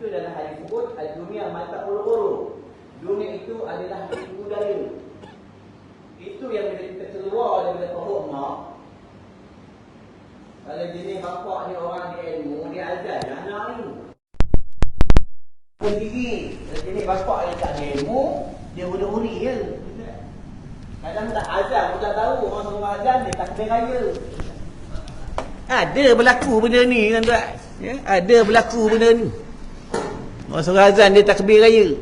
itu adalah hadis sebut dunia mata ulu-ulu. Dunia itu adalah ibu daya. Itu yang bila kita keluar daripada perut mak. Kalau jenis bapak ni orang di ilmu, dia azan anak ni. Sendiri. Kalau jenis bapak yang tak ada ilmu, dia huri-huri je. Kadang tak azan pun tak tahu. Orang suruh azan, dia takbir raya. Ada berlaku benda ni tuan-tuan. Ya? Ada berlaku benda ni. Orang suruh azan, dia takbir raya.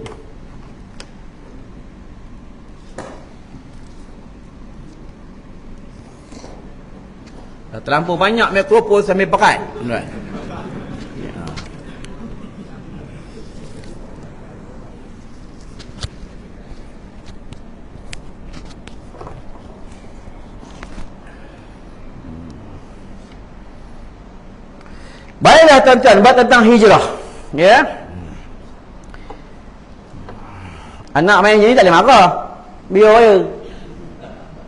Terlampau banyak mikrofon sampai berat. Tuan-tuan. Baiklah tuan-tuan, buat tentang hijrah. Ya. Anak main macam ni tak boleh marah. Biar je.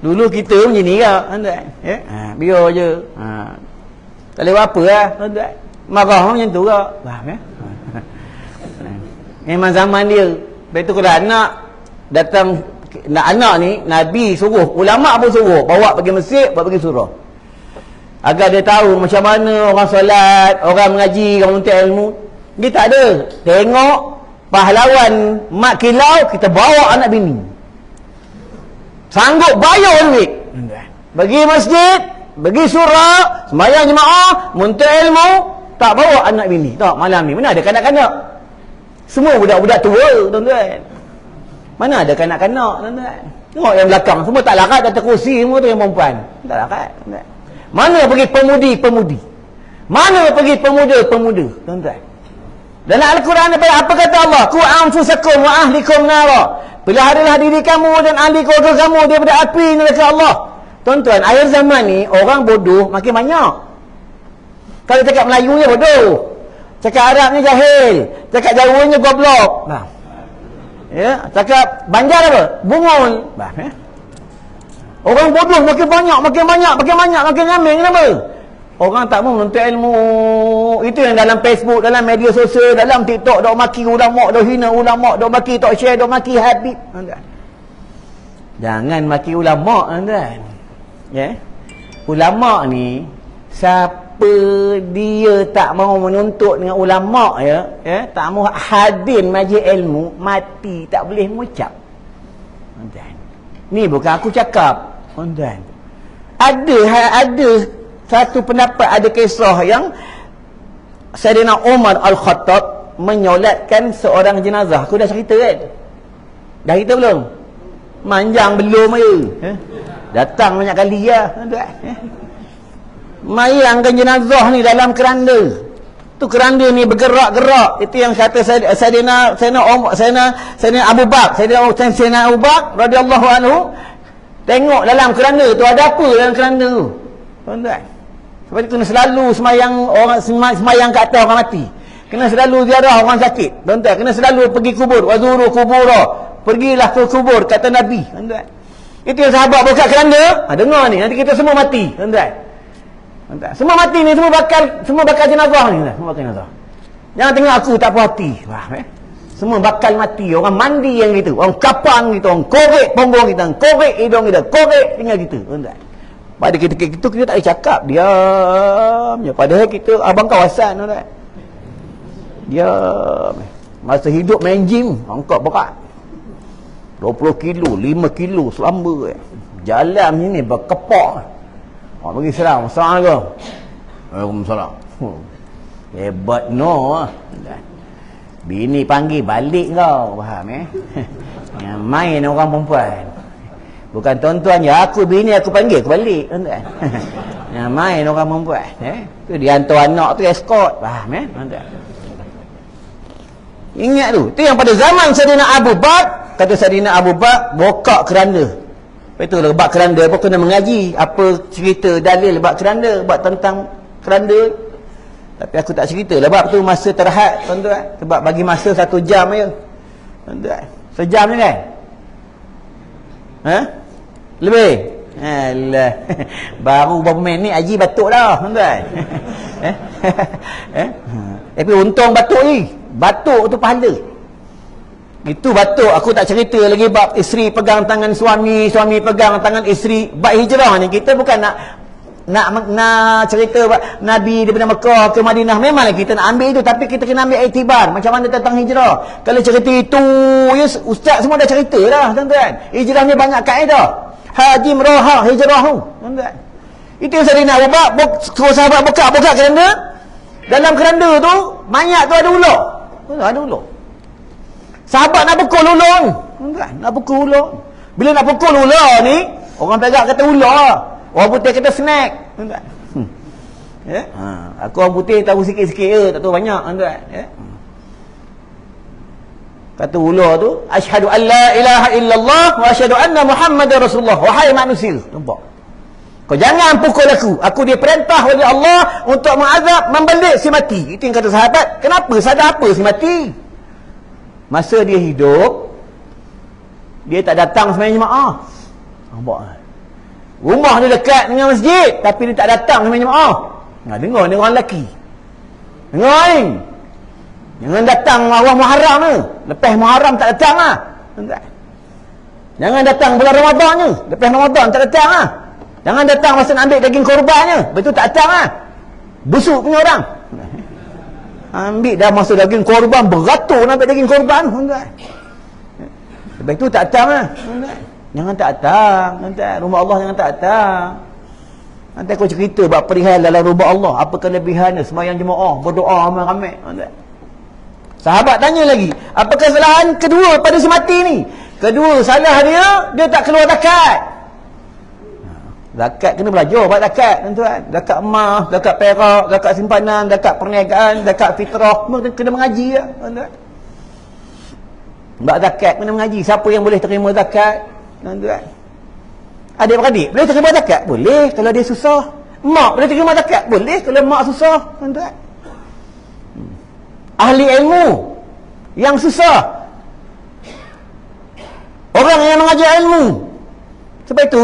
Dulu kita macam ni ke, tuan-tuan. Ya. Biar je. Tak boleh buat apa lah, tuan-tuan. Marah macam tu ke. Faham ya? Memang zaman dia. Lepas tu kalau anak datang, anak ni, Nabi suruh, ulama' pun suruh, bawa pergi masjid, bawa pergi surau. Agar dia tahu macam mana orang solat, orang mengaji, orang menuntut ilmu. Dia tak ada. Tengok pahlawan mak kilau, kita bawa anak bini. Sanggup bayar duit. Pergi masjid, pergi surau, sembahyang jemaah, menuntut ilmu, tak bawa anak bini. Tengok malam ni, mana ada kanak-kanak? Semua budak-budak tua, tuan-tuan. Mana ada kanak-kanak, tuan-tuan? Tengok yang belakang, semua tak larat atas kursi, semua tu yang perempuan. Tak larat, tuan-tuan. Mana pergi pemudi-pemudi? Mana pergi pemuda-pemuda? Tuan-tuan. Dalam Al-Quran apa kata Allah? Qu anfusakum wa ahlikum nara. Peliharalah diri kamu dan ahli keluarga kamu daripada api neraka Allah. Tuan-tuan, akhir zaman ni orang bodoh makin banyak. Kalau cakap Melayunya bodoh, cakap Arabnya jahil, cakap Jawanya goblok. Nah. Ya, cakap Banjar apa? Bungul. Bah, ya. Orang bodoh makin banyak, makin ramai. Kenapa? Orang tak mau menuntut ilmu. Itu yang dalam Facebook, dalam media sosial, dalam TikTok, dok maki ulama, dok hina ulama, dok maki tok share, dok maki Habib. Jangan maki ulama, tuan-tuan. Ya. Ulama ni siapa dia tak mau menuntut dengan ulama ya, tak mau hadir majlis ilmu, mati tak boleh mengucap. Tuan-tuan. Ni bukan aku cakap, tuan-tuan. Ada satu pendapat, ada kisah yang Sayyidina Umar Al-Khattab menyolatkan seorang jenazah. Aku dah cerita kan? Dah cerita belum? Manjang belum aja. Datang banyak kali lah, tuan-tuan. Mayangkan jenazah ni dalam keranda. Tu keranda ni bergerak-gerak. Itu yang kata Sayyidina Abu Bakar, Sayyidina Abu Bakar radhiyallahu anhu, tengok dalam keranda tu ada apa dalam keranda tu. Tuan-tuan. Sebab itu kena selalu semayang kat atas orang mati. Kena selalu ziarah orang sakit. Tuan-tuan, kena selalu pergi kubur, wazuru kubura. Pergilah ke kubur kata Nabi, tuan-tuan. Itu yang sahabat buka keranda. Dengar ni, nanti kita semua mati, tuan-tuan. Semua mati ni, semua bakal jenazah ni, semua bakal jenazah. Jangan tengok aku tak puas hati. Semua bakal mati. Orang mandi yang gitu, orang kapang gitu, orang korek punggung kita, korek hidung kita, korek tinggal kita, tuan-tuan. Pada kita tak boleh cakap, diam je. Padahal kita abang kawasan, tuan-tuan. Diam. Masa hidup main gym, angkat berat 20 kilo, 5 kilo selamba. Jalan ni berkepak. Bagi salam. Assalamualaikum. Waalaikumsalam. Hebat no. Bini panggil balik kau. Faham Yang main orang perempuan. Bukan tuan-tuan je. Aku bini aku panggil aku balik. Tuan-tuan. Yang main orang perempuan. Tu dia hantar anak tu escort. Faham tuan-tuan. Ingat tu. Tu yang pada zaman Sayyidina Abu Bakar. Kata Sayyidina Abu Bakar, bokak keranda. Lepas tu bab keranda pun kena mengaji apa cerita dalil bab keranda, bab tentang keranda. Tapi aku tak cerita lah bab tu masa terhad, tuan-tuan. Sebab bagi masa 1 jam je, tuan-tuan. Sejam je kan? Lebih? Alah. Baru berapa minit Haji batuk dah, tuan-tuan. Tapi untung batuk ni. batuk tu pahala. Itu batuk, aku tak cerita lagi bab isteri pegang tangan suami, suami pegang tangan isteri. Bab hijrah ni kita bukan nak cerita Nabi daripada Mekah ke Madinah. Memanglah kita nak ambil itu, tapi kita kena ambil iktibar macam mana tentang hijrah. Kalau cerita itu, ya, ustaz semua dah cerita dah, tuan-tuan. Hijrah ni banyak kaedah. Haji merahah hijrah tu, tuan-tuan. Itu yang saya nak buat. Suruh sahabat buka keranda. Dalam keranda tu mayat tu ada ular. Ada ular. Sahabat nak pukul ular ni, tuan-tuan. Nak pukul ular. Bila nak pukul ular ni, orang perak kata ular. Orang putih kata snack, tuan-tuan. Ya? Aku orang putih tahu sikit-sikit je, tak tahu banyak, tuan-tuan. Ya? Kata ular tu, asyhadu an la ilaha illallah wa asyhadu anna Muhammadar Rasulullah. Wahai manusia, nampak? Kau jangan pukul aku. Aku diperintah oleh Allah untuk mengazab, membelit si mati. Itu yang kata sahabat. Kenapa? Sadar apa si mati? Masa dia hidup, dia tak datang sembahyang jemaah. Nampak? Rumah dia dekat dengan masjid, tapi dia tak datang sembahyang jemaah. Dengar ni orang lelaki. Dengar ni. Jangan datang awal Muharram ni. Lepas Muharram tak datang lah. Jangan datang bulan Ramadan ni. Lepas Ramadan tak datang lah. Jangan datang masa nak ambil daging korbannya. Betul tak datang lah. Busuk punya orang. Ambil dah masa daging korban, beratur nak ambil daging korban. Lepas tu tak datang lah. Jangan tak datang. Rumah Allah jangan tak datang. Nanti aku cerita bab perihal dalam rumah Allah. Apa kelebihannya sembahyang jemaah, berdoa ramai-ramai. Sahabat tanya lagi, apa kesalahan kedua pada si mati ni? Kedua, salah dia tak keluar zakat. Zakat kena belajar buat zakat, tuan-tuan. Zakat emas, zakat perak, zakat simpanan, zakat perniagaan, zakat fitrah, kena mengaji lah, tuan-tuan. Buat zakat kena mengaji. Siapa yang boleh terima zakat, tuan-tuan? Adik-beradik boleh terima zakat? Boleh kalau dia susah. Mak boleh terima zakat? Boleh kalau mak susah, tuan-tuan. Ahli ilmu yang susah, orang yang mengajar ilmu. Sebab itu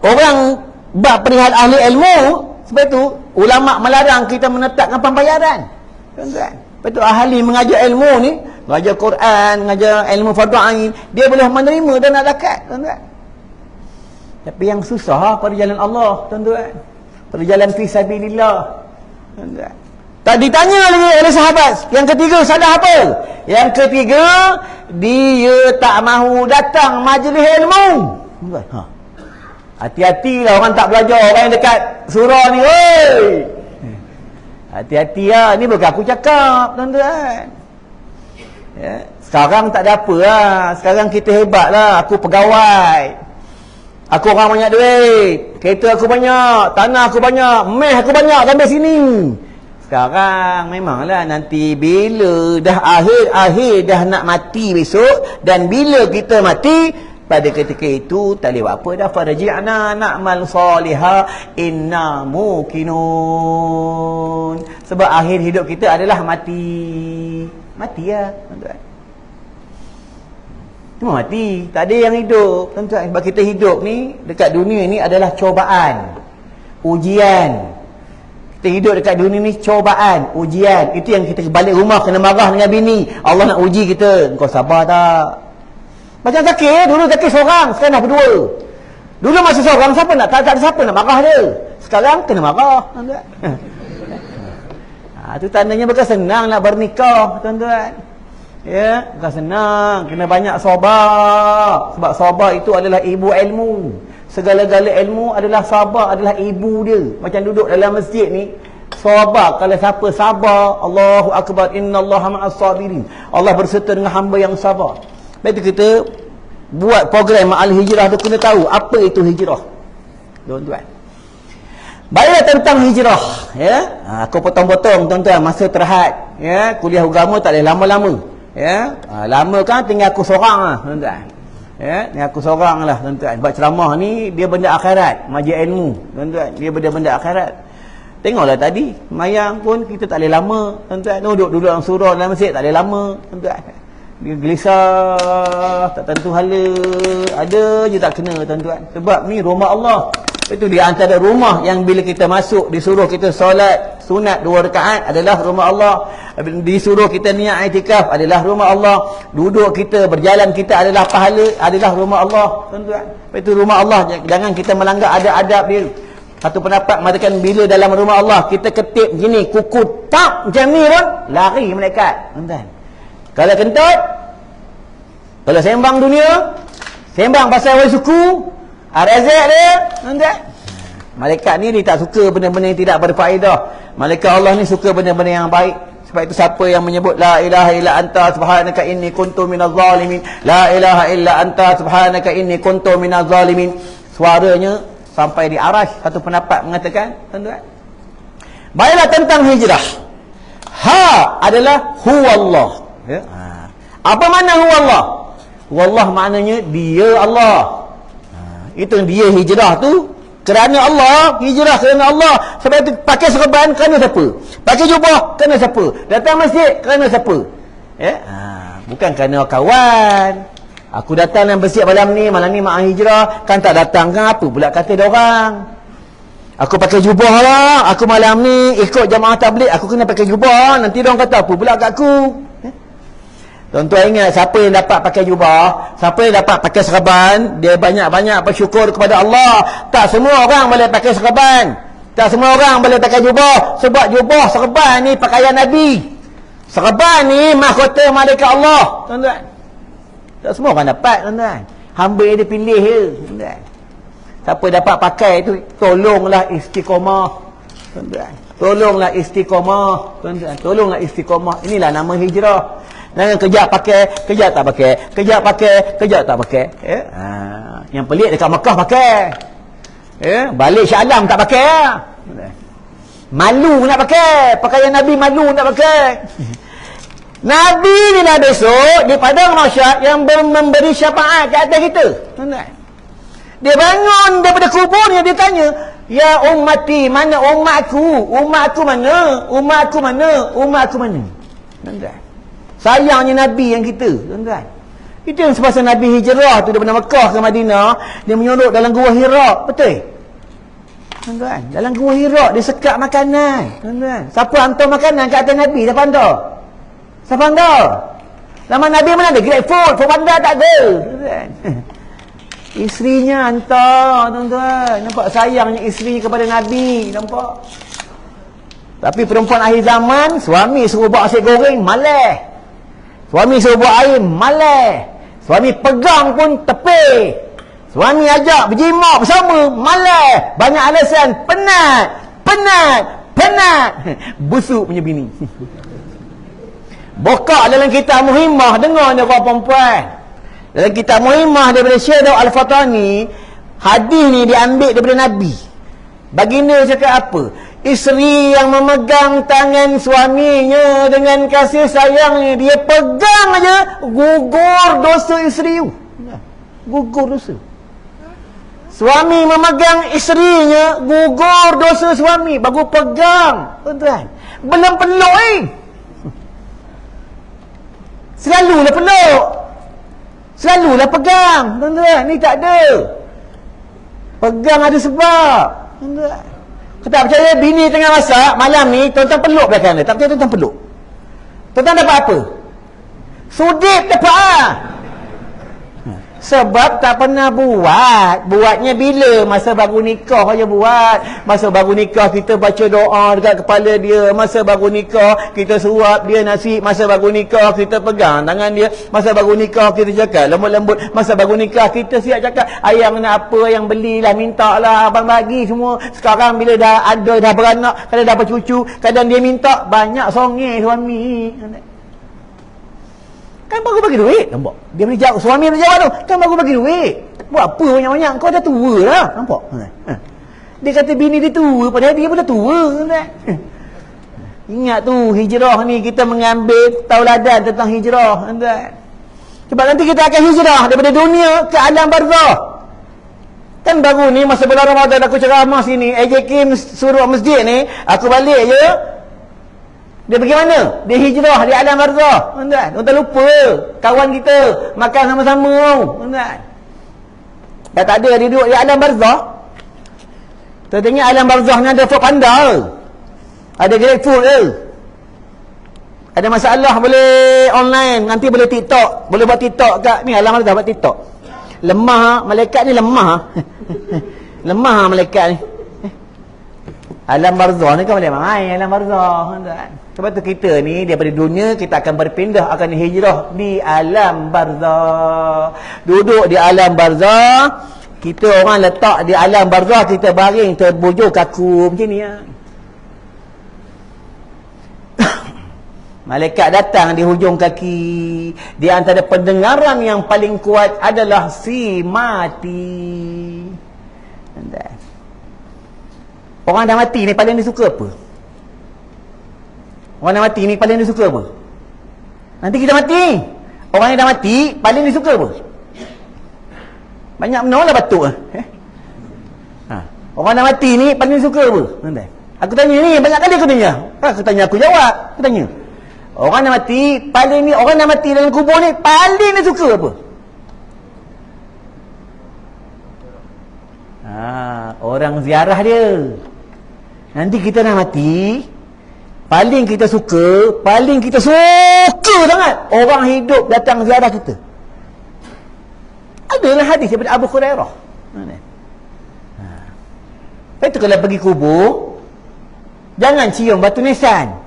orang bab perihal ahli ilmu, sebab itu ulama melarang kita menetapkan pembayaran, tuan-tuan. Sebab itu ahli mengajar ilmu ni, mengajar Quran, mengajar ilmu fardu ain, dia boleh menerima dana zakat, tuan-tuan. Tapi yang susah pada jalan Allah, tuan-tuan, pada jalan fi sabilillah, tuan-tuan. Tak ditanya lagi oleh sahabat. Yang ketiga, salah apa? Yang ketiga, dia tak mahu datang majlis ilmu. Hati-hatilah orang tak belajar, orang yang dekat surau ni. Oi, hati-hati lah. Ni bukan aku cakap, tuan-tuan. Ya. Sekarang tak ada apa lah. Sekarang kita hebat lah. Aku pegawai. Aku orang banyak duit. Kereta aku banyak. Tanah aku banyak. Meh aku banyak sampai sini. Sekarang memanglah nanti bila dah akhir dah nak mati besok, dan bila kita mati, pada ketika itu tak boleh buat apa dah. Farji'na na'mal salihah inna muqinun. Sebab akhir hidup kita adalah mati. Mati lah, tuan-tuan. Cuma mati, tak ada yang hidup, tuan-tuan. Sebab kita hidup ni dekat dunia ni adalah cobaan, ujian. Kita hidup dekat dunia ni cobaan, ujian. Itu yang kita balik rumah kena marah dengan bini. Allah nak uji kita. Kau sabar tak? Macam sakit, dulu sakit seorang, sekarang dah berdua. Dulu masa seorang, tak ada siapa nak marah dia. Sekarang kena marah, tuan-tuan. Itu tandanya bukan senang nak bernikah, tuan-tuan. Ya, bukan senang, kena banyak sabar. Sebab sabar itu adalah ibu ilmu. Segala-gala ilmu adalah sabar, adalah ibu dia. Macam duduk dalam masjid ni, sabar. Kalau siapa sabar, Allahu Akbar, innallaha ma'as sabirin. Allah berserta dengan hamba yang sabar. Lepas itu kita buat program Ma'al Hijrah tu, kena tahu apa itu hijrah, tuan-tuan. Baiklah tentang hijrah, ya. Aku potong-potong, tuan-tuan, masa terhad, ya. Kuliah agama tak boleh lama-lama, ya. Lama kan tinggal aku seorang lah, tuan-tuan. Ya, ni aku seorang lah, tuan-tuan. Buat ceramah ni dia benda akhirat, majlis ilmu, tuan-tuan. Dia benda-benda akhirat. Tengoklah tadi, mayang pun kita tak boleh lama, tuan-tuan. Duduk dalam surau dalam masjid tak boleh lama, tuan-tuan. Dia gelisah, tak tentu hala, ada je tak kena, tuan-tuan. Sebab ni rumah Allah. Itu di antara rumah yang bila kita masuk disuruh kita solat sunat 2 rakaat adalah rumah Allah. Disuruh kita niat iktikaf adalah rumah Allah. Duduk kita, berjalan kita adalah pahala, adalah rumah Allah. Tuan-tuan, itu rumah Allah. Jangan kita melanggar adab-adab dia. Satu pendapat mengatakan bila dalam rumah Allah kita ketip gini, kuku tak macam ni pun lari malaikat. Tuan-tuan, kalau kentut, kalau sembang dunia, sembang pasal orang suku, rezek dia, tuan-tuan, malaikat ni dia tak suka benda-benda yang tidak berfaedah. Malaikat Allah ni suka benda-benda yang baik. Sebab itu siapa yang menyebut la ilaha illa anta subhanaka inni kuntu minaz zalimin, la ilaha illa anta subhanaka inni kuntu minaz zalimin, suaranya sampai di arasy. Satu pendapat mengatakan, tuan-tuan, baiklah tentang hijrah. Ha adalah huwallah, ya? Apa makna huwallah? Huwallah maknanya dia Allah. Itu dia hijrah tu kerana Allah, hijrah kerana Allah. Sebab itu pakai serban kerana siapa? Pakai jubah kerana siapa? Datang masjid kerana siapa? Ya? Bukan kerana kawan. Aku datang dan bersiap malam ni mak hijrah, kan tak datang kan apa pula kata dia orang. Aku pakai jubah lah, aku malam ni ikut jamaah tabligh, aku kena pakai jubah, nanti dia orang kata apa pula kat aku. Tuan-tuan ingat, siapa yang dapat pakai jubah, siapa yang dapat pakai serban, dia banyak-banyak bersyukur kepada Allah. Tak semua orang boleh pakai serban, tak semua orang boleh pakai jubah. Sebab jubah, serban ni pakaian Nabi. Serban ni mahkota malaikat Allah, tuan-tuan. Tak semua orang dapat, tuan-tuan. Hamba yang dia pilih je, tuan-tuan. Siapa dapat pakai tu, tolonglah istiqamah, tuan-tuan. Tolonglah istiqamah, tuan-tuan. Tolonglah istiqamah. Inilah nama hijrah. Jangan kejap pakai, kejap tak pakai, kejap pakai, kejap tak pakai. Ya? Yang pelik dekat Mekah pakai. Ya? Balik Shah Alam tak pakai. Malu nak pakai. Pakaian Nabi malu nak pakai. Nabi ni lah besok di padang mahsyar yang memberi syafaat ke atas kita. Dia bangun daripada kuburnya, dia tanya, ya ummati, mana umatku? Umatku mana? Umatku mana? Umatku mana? Sayangnya Nabi yang kita, tuan-tuan. Itu yang sebab Nabi hijrah tu daripada Mekah ke Madinah, dia menyuruh dalam gua Hira, betul? Tuan-tuan, dalam gua Hira dia sekat makanan, tuan-tuan. Siapa hantar makanan ke atas Nabi? Siapa hantar? Siapa hantar? Zaman Nabi mana ada grab food, food bandar tak ada, tuan-tuan. Isterinya hantar, tuan-tuan. Nampak sayangnya isteri kepada Nabi, nampak? Tapi perempuan akhir zaman, suami suruh buat nasi goreng, malas. Suami suruh buat air, malas. Suami pegang pun tepi. Suami ajak berjimat bersama, malas. Banyak alasan, penat. Busuk punya bini. Bokak dalam kitab Muhimmah, dengar ni orang perempuan. Dalam kitab Muhimmah daripada Syekh Daud Al-Fatani, hadis ni diambil daripada Nabi. Baginda cakap apa? Isteri yang memegang tangan suaminya dengan kasih sayangnya, dia pegang aja, gugur dosa isteri tu. Gugur dosa. Suami memegang isterinya, gugur dosa suami. Baru pegang, tuan-tuan. Belum peluk Selalulah peluk, selalulah pegang, tuan-tuan. Ni tak ada. Pegang ada sebab, tuan-tuan. Kau tak percaya, bini tengah masak malam ni, tuan-tuan peluk belakang dia. Tak percaya, tuan-tuan peluk. Tuan-tuan dapat apa? Sudip dapat. Sebab tak pernah buat. Buatnya bila? Masa baru nikah aja buat. Masa baru nikah kita baca doa dekat kepala dia. Masa baru nikah kita suap dia nasi. Masa baru nikah kita pegang tangan dia. Masa baru nikah kita cakap lembut-lembut. Masa baru nikah kita siap cakap, ayang nak apa yang belilah, minta lah, abang bagi semua. Sekarang bila dah ada, dah beranak, kadang dah bercucu, kadang dia minta, banyak songeh suami. Kan baru bagi duit, nampak? Dia boleh jawab, suami boleh jawab tu, kan baru bagi duit. Buat apa banyak-banyak, kau dah tua lah, nampak? Dia kata bini dia tua, padahal dia pun dah tua. Ingat tu, hijrah ni kita mengambil tauladan tentang hijrah. Sebab nanti kita akan hijrah daripada dunia ke alam barzah. Kan baru ni masa bulan Ramadan aku ceramah sini, AJK suruh masjid ni, aku balik je. Dia pergi mana? Dia hijrah di alam barzah. Tuan-tuan lupa kawan kita makan sama-sama. Tuan-tuan, dah tak ada, dia duduk di alam barzah. Tengok alam barzah ni ada Ford Panda ke? Ada GrabFood ke? Ada masalah boleh online, nanti boleh TikTok, boleh buat TikTok kat ni, alam barzah buat TikTok. Lemah, malaikat ni lemah. Lemah malaikat ni. Alam barzah ni kan boleh main alam barzah. Sebab tu kita ni daripada dunia kita akan berpindah, akan hijrah di alam barzah. Duduk di alam barzah, kita orang letak di alam barzah, kita baring terbujur kaku macam ni ya. Malaikat datang di hujung kaki. Di antara pendengaran yang paling kuat adalah si mati. Orang dah mati ni paling dia suka apa? Orang dah mati ni paling dia suka apa? Nanti kita mati. Orang yang dah mati paling dia suka apa? Banyak benda lah batuk Orang dah mati ni paling dia suka apa? Aku tanya ni, banyak kali aku tanya. Aku tanya, aku jawab. Aku tanya. Orang dah mati, paling ni, orang dah mati dalam kubur ni paling dia suka apa? Orang ziarah dia. Nanti kita dah mati, paling kita suka sangat orang hidup datang ziarah kita. Adalah hadis daripada Abu Hurairah. Itu kalau pergi kubur, jangan cium batu nisan.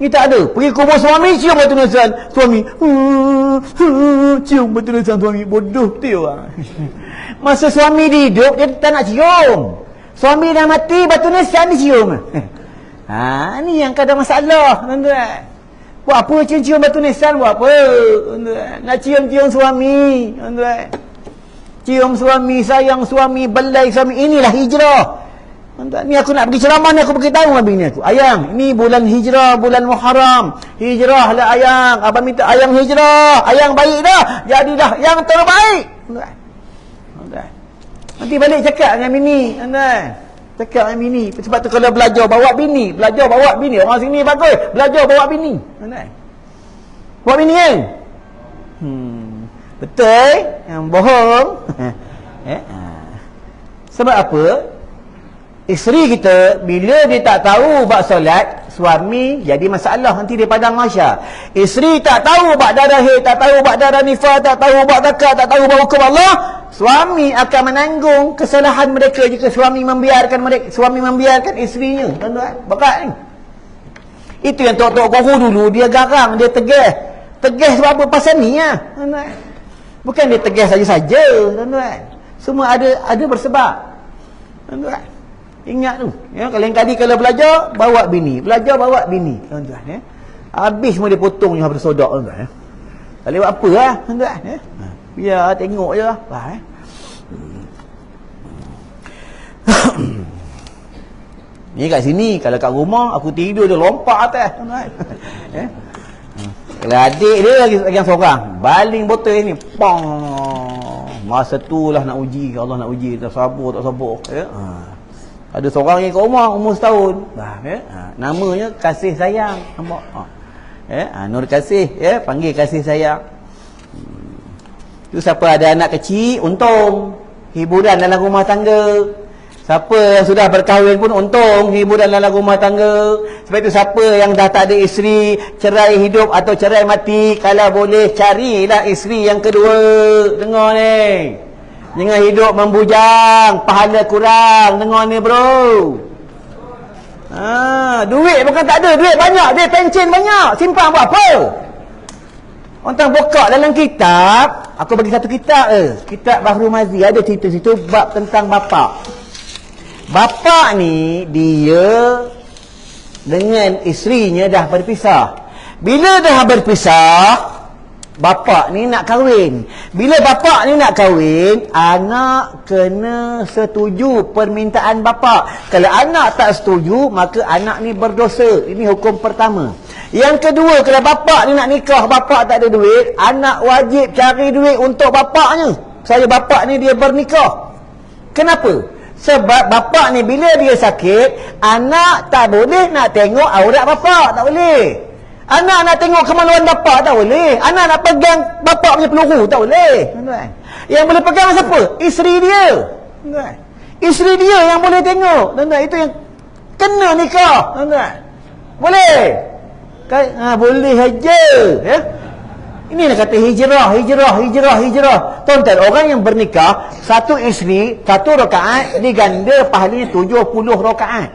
Ini tak ada. Pergi kubur suami, cium batu nisan. Suami, cium batu nisan suami. Bodoh tu orang. Masa suami hidup, dia tak nak cium. Suami dah mati, batu nisan dicium. Ni yang kadang masalah, tuan-tuan. Buat apa cium-cium batu nisan, buat apa? Tuan-tuan. Nak cium-cium suami, tuan-tuan. Cium suami, sayang suami, belai suami. Inilah hijrah. Tuan-tuan, ni aku nak pergi ceramah ni, aku beritahu dengan bini aku. Ayang, ni bulan hijrah, bulan Muharram. Hijrah lah ayang. Abang minta ayang hijrah. Ayang baik dah. Jadilah yang terbaik. Tuan-tuan. Nanti balik cakap dengan bini, tuan-tuan. Cakap dengan bini. Sebab tu kalau belajar bawa bini, orang sini bagus, belajar bawa bini, tuan-tuan. Bawa bini kan? Betul? Yang bohong. Sebab apa? Isteri kita bila dia tak tahu bab solat, suami jadi masalah nanti di padang mahsyar. Isteri tak tahu bab darah haid, tak tahu bab darah nifas, tak tahu bab zakat, tak tahu bab hukum Allah, suami akan menanggung kesalahan mereka jika suami membiarkan isterinya. Tuan-tuan, bakat ni. Itu yang tok-tok guru dulu dia garang, dia tegah. Tegah sebab apa? Pasal ni lah, tuan-tuan. Bukan dia tegah saja-saja, tuan-tuan. Semua ada bersebab. Tuan-tuan, ingat tu ya, kali-kali kalau belajar bawa bini, tuan-tuan ya. Habis semua dia potong je habis sodak, tuan-tuan ya. Tak boleh buat apa lah, tuan-tuan ya. Biar tengok je lah. Ni kat sini, kalau kat rumah aku tidur dia lompat atas, tuan-tuan ya. Kalau adik dia lagi yang seorang baling botol ni, pong. Masa tu lah nak uji, Allah nak uji, tak sabar ya. Ada seorang yang kat rumah umur setahun. Ya? Namanya Kasih Sayang. Nampak? Nur Kasih ya, panggil Kasih Sayang. Tu siapa ada anak kecil, untung hiburan dalam rumah tangga. Siapa yang sudah berkahwin pun untung hiburan dalam rumah tangga. Sebab itu siapa yang dah tak ada isteri, cerai hidup atau cerai mati, kalau boleh carilah isteri yang kedua. Dengar ni. Jangan hidup membujang, pahala kurang. Dengar ni bro. Duit bukan tak ada, duit banyak, duit pencen banyak. Simpan buat apa? Orang buka dalam kitab, aku bagi satu kitab Kitab Bahrul Mazi, ada cerita situ bab tentang bapak. Bapak ni dia dengan isterinya dah berpisah. Bila dah berpisah, bapak ni nak kahwin. Bila bapak ni nak kahwin, anak kena setuju permintaan bapak. Kalau anak tak setuju, maka anak ni berdosa. Ini hukum pertama. Yang kedua, kalau bapak ni nak nikah, bapak tak ada duit, anak wajib cari duit untuk bapaknya. Saya bapak ni dia bernikah. Kenapa? Sebab bapak ni bila dia sakit, anak tak boleh nak tengok aurat bapak, tak boleh. Anak nak tengok kemaluan bapak, tak boleh. Anak nak pegang bapak punya peluru, tak boleh. Yang boleh pegang siapa? Isteri dia. Isteri dia yang boleh tengok, tuan-tuan. Itu yang kena nikah, tuan-tuan. Boleh? Boleh saja, ya. Inilah kata hijrah. Tuan-tuan, orang yang bernikah, satu isteri, satu rakaat, diganda pahalanya 70 rakaat.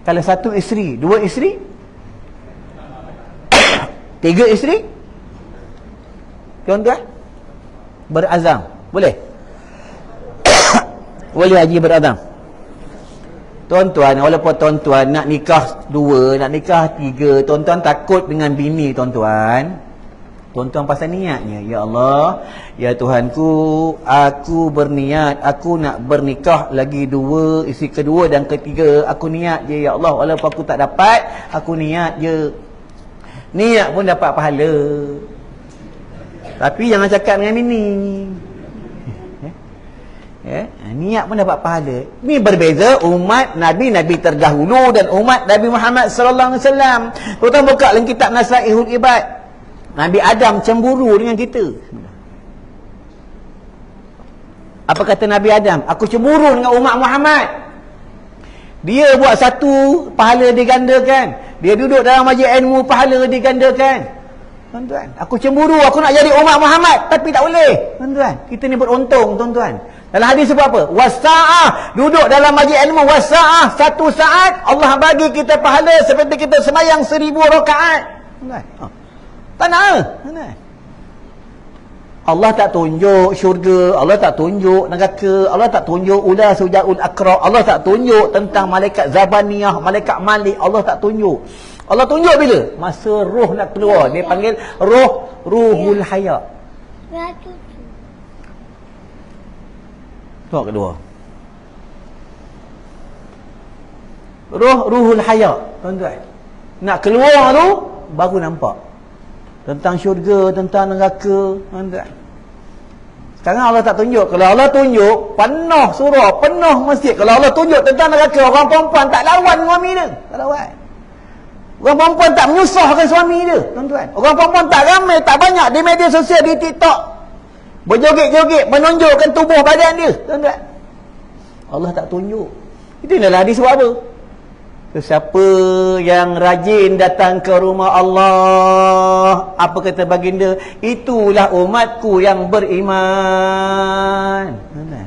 Kalau satu isteri, dua isteri, tiga isteri, tuan-tuan, berazam. Boleh? Boleh haji berazam. Tuan-tuan, walaupun tuan-tuan nak nikah dua, nak nikah tiga, tuan-tuan takut dengan bini tuan-tuan. Tuan-tuan pasal niatnya. Ya Allah, ya Tuhanku, aku berniat, aku nak bernikah lagi dua, isteri kedua dan ketiga. Aku niat je, ya Allah, walaupun aku tak dapat, aku niat je. Niat pun dapat pahala. Tapi jangan cakap dengan bini. Niat pun dapat pahala. Ini berbeza umat Nabi terdahulu dan umat Nabi Muhammad sallallahu alaihi wasallam. Tuan buka dalam kitab Nasaihul Ibad. Nabi Adam cemburu dengan kita. Apa kata Nabi Adam? Aku cemburu dengan umat Muhammad. Dia buat satu, pahala digandakan. Dia duduk dalam majlis ilmu, pahala digandakan. Tuan-tuan, aku cemburu, aku nak jadi umat Muhammad, tapi tak boleh. Tuan-tuan, kita ni beruntung, tuan-tuan. Dalam hadis sebut apa? Wasa'ah, duduk dalam majlis ilmu, wasa'ah, satu saat Allah bagi kita pahala seperti kita semayang 1000 rakaat. Tuan-tuan, tak nak. Tuan-tuan, Allah tak tunjuk syurga, Allah tak tunjuk neraka, Allah tak tunjuk ula sujaul akra, Allah tak tunjuk tentang malaikat Zabaniyah, malaikat Malik, Allah tak tunjuk. Allah tunjuk bila? Masa roh nak keluar. Dia panggil ruhul haya. Tengok kedua. Ruhul haya, tuan-tuan. Nak keluar tu baru nampak tentang syurga, tentang neraka, tuan-tuan. Sekarang Allah tak tunjuk. Kalau Allah tunjuk, penuh surah, penuh masjid. Kalau Allah tunjuk tentang neraka, orang perempuan tak lawan suami dia. Tak lawan. Orang perempuan tak menyusahkan suami dia, tuan-tuan. Orang perempuan tak ramai, tak banyak di media sosial, di TikTok, berjoget-joget, menunjukkan tubuh badan dia, tuan-tuan. Allah tak tunjuk. Itu adalah hadis sebab apa? Siapa yang rajin datang ke rumah Allah, apa kata baginda? Itulah umatku yang beriman. Tuan-tuan,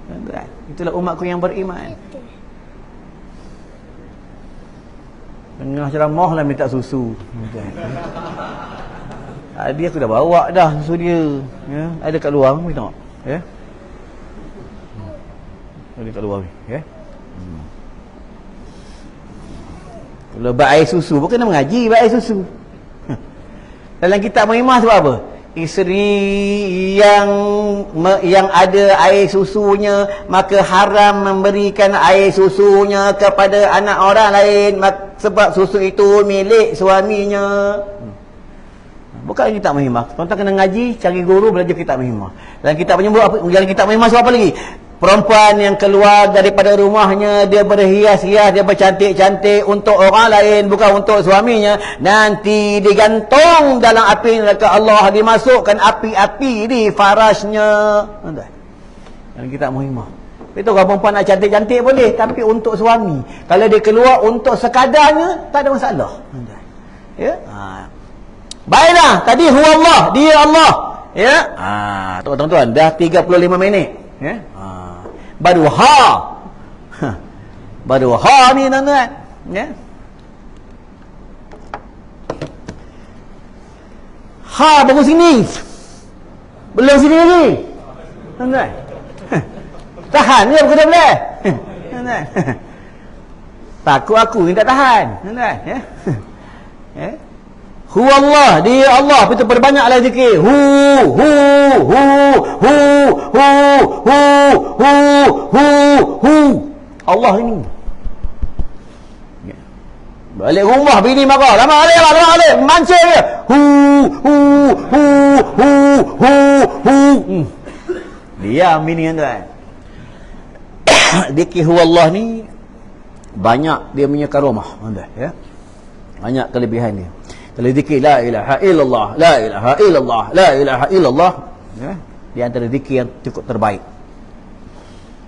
tuan-tuan, itulah umatku yang beriman. Tengah ceramah lah minta susu. Tadi aku dah bawa dah susu dia. Ya, ada kat luar, mari tengok. Ya. Ada kat luar ni, ya. Kalau bak air susu, bukan nak mengaji bak air susu. Dalam kitab Muhammad sebab apa? Isteri yang ada air susunya, maka haram memberikan air susunya kepada anak orang lain, sebab susu itu milik suaminya. Bukan kitab Muhammad. Tuan-tuan kena ngaji, cari guru, belajar kitab Muhammad. Dalam kitab Muhammad sebab apa lagi? Perempuan yang keluar daripada rumahnya, dia berhias-hias, dia bercantik-cantik untuk orang lain, bukan untuk suaminya, nanti digantung dalam api neraka Allah, dimasukkan api-api di farasnya. Dalam kitab Muhammad. Itu orang perempuan nak cantik-cantik boleh, tapi untuk suami. Kalau dia keluar untuk sekadarnya, tak ada masalah. Ya? Baiklah, tadi huwa Allah, dia Allah. Ya? Tuan-tuan, dah 35 minit. Ya? Baru baru ni, tuan-tuan. Ya? Baru sini. Belum sini lagi. Tuan-tuan. Tahan dia bukan boleh. Tuan-tuan. Takut aku ni tak tahan. Tuan-tuan, ya. Ya. Huwa Allah, dia Allah, kita perbanyaklah zikir. Hu. Allah ini. Balik rumah bini marah. Lama alik, mancing dia. Hu. Diam bini, tuan. Zikir huwa Allah ni banyak dia punya karomah, tuan, ya. Banyak kelebihan dia. Kalau zikir la ilaha illallah, la ilaha illallah, la ilaha illallah, ya, di antara zikir yang cukup terbaik.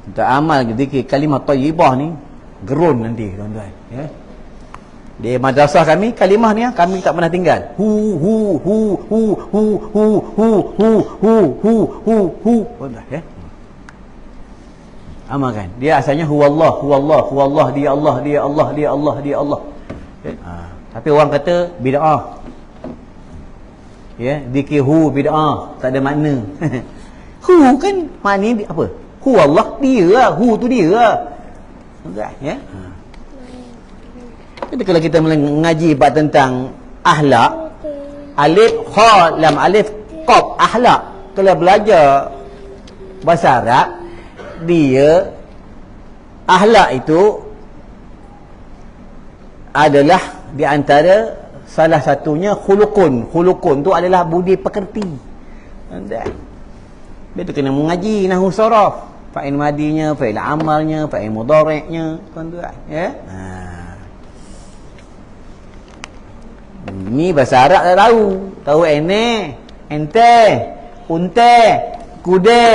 Kita amal zikir kalimah thayyibah ni gerun nanti tuan-tuan, ya. Di madrasah kami kalimah ni kami tak pernah tinggal. Hu hu hu hu hu hu hu hu hu hu hu hu, tuan-tuan, ya. Amalkan. Dia asalnya huwallah, huwallah, huwallah, dia Allah, dia Allah, dia Allah, dia Allah. Ya? Tapi orang kata bid'ah. Ya, zikir hu bid'ah, tak ada makna. Hu kan makna apa? Hu Allah, dia lah, hu tu dia lah. Ya. Jadi kalau kita mengaji bab tentang akhlak, alif kha lam alif qaf, akhlak. Kalau belajar bahasa Arab, dia akhlak itu adalah di antara salah satunya khulukun. Khulukun tu adalah budi pekerti. Dia tu kena mengaji nahwu saraf, fa'il madinya, fa'il amalnya, fa'il mudhari'nya, tuan-tuan, ya. Ni bahasa Arab tak tahu. Tahu ene, ente, unte, kude,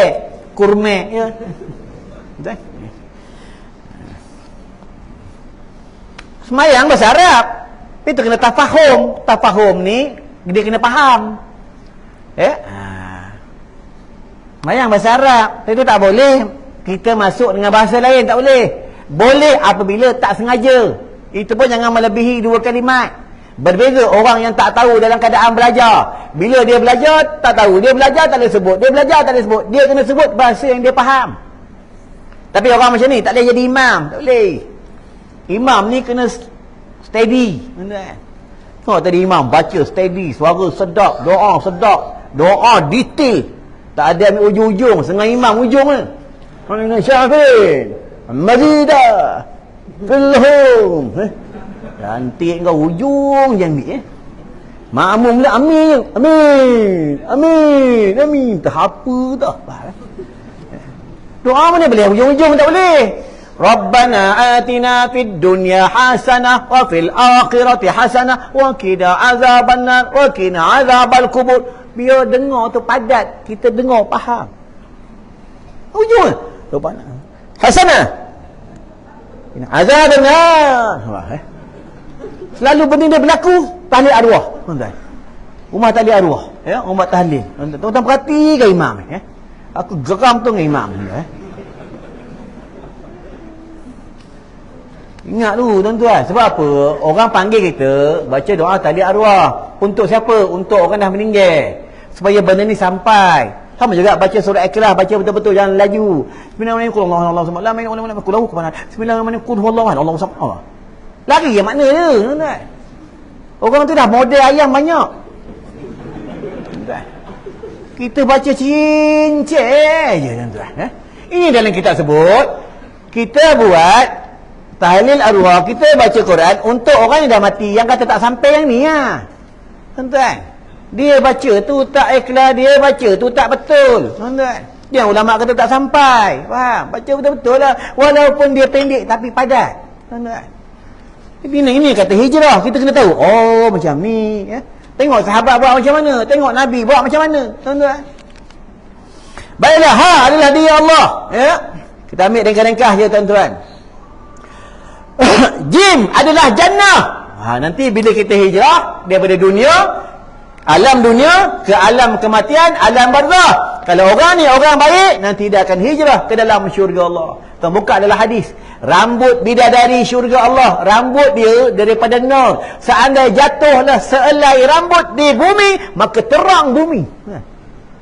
kurme, ya. Betul? Semayang bahasa Arab. Itu kena tafahum. Tafahum ni dia kena faham. Ya? Semayang bahasa Arab. Itu tak boleh kita masuk dengan bahasa lain, tak boleh. Boleh apabila tak sengaja. Itu pun jangan melebihi 2 kalimat. Berbeza orang yang tak tahu dalam keadaan belajar. Bila dia belajar, tak tahu. Dia belajar, tak boleh sebut. Dia belajar, tak boleh sebut. Dia kena sebut bahasa yang dia faham. Tapi orang macam ni, tak boleh jadi imam. Tak boleh. Imam ni kena steady. Tengok tadi imam baca steady, suara sedap, doa sedap, doa detail. Tak ada ambil ujung-ujung. Setengah imam ujung ni. Mana Syafin? Mazidah. Filhum. Cantik kau ujung je ambil, makmum dia amin, amin, amin, amin. Tak apa dah. Doa mana boleh ujung-ujung, tak boleh. Rabbana atina fid dunya hasanah wa fil akhirati hasanah wa qina azabannar wa qina azabal kubur. Biar dengar tu padat, kita dengar faham. Ujung Rabbana hasanah qina azabannar. Selalu benda dia berlaku tahlil arwah, tuan-tuan. Rumah tahlil arwah, ya, umat tahlil. Tuan-tuan perhatikan imam, ya. Aku geram tu dengan imam, ya. Ingat dulu tuan-tuan, sebab apa? Orang panggil kita baca doa tahlil arwah. Untuk siapa? Untuk orang dah meninggal. Supaya benda ni sampai. Sama juga baca surah Ikhlas, baca betul-betul, jangan laju. Bismillahirrahmanirrahim. Bismillahirrahmanirrahim. Lari yang makna dia, tuan-tuan. Orang tu dah model ayam banyak. Tuan-tuan. Kita baca cincin je, tuan-tuan. Ini dalam kitab sebut, kita buat tahlil arwah, kita baca Quran untuk orang yang dah mati, yang kata tak sampai yang ni, tuan-tuan. Dia baca tu tak ikhlas, dia baca tu tak betul, tuan-tuan. Dia ulama kata tak sampai, faham? Baca betul-betul lah, walaupun dia pendek tapi padat, tuan-tuan. Ini kata hijrah, kita kena tahu. Oh, macam ni, ya. Tengok sahabat buat macam mana, tengok Nabi buat macam mana, tuan-tuan. Baiklah, adalah dia Allah, ya. Kita ambil ringkas-ringkas je, tuan-tuan. Jim adalah jannah. Nanti bila kita hijrah daripada dunia, alam dunia ke alam kematian, alam barzakh. Kalau orang ni orang baik, nanti dia akan hijrah ke dalam syurga Allah. Kita buka adalah hadis. Rambut bidadari syurga Allah, rambut dia daripada nar. Seandainya jatuhlah sehelai rambut di bumi, maka terang bumi.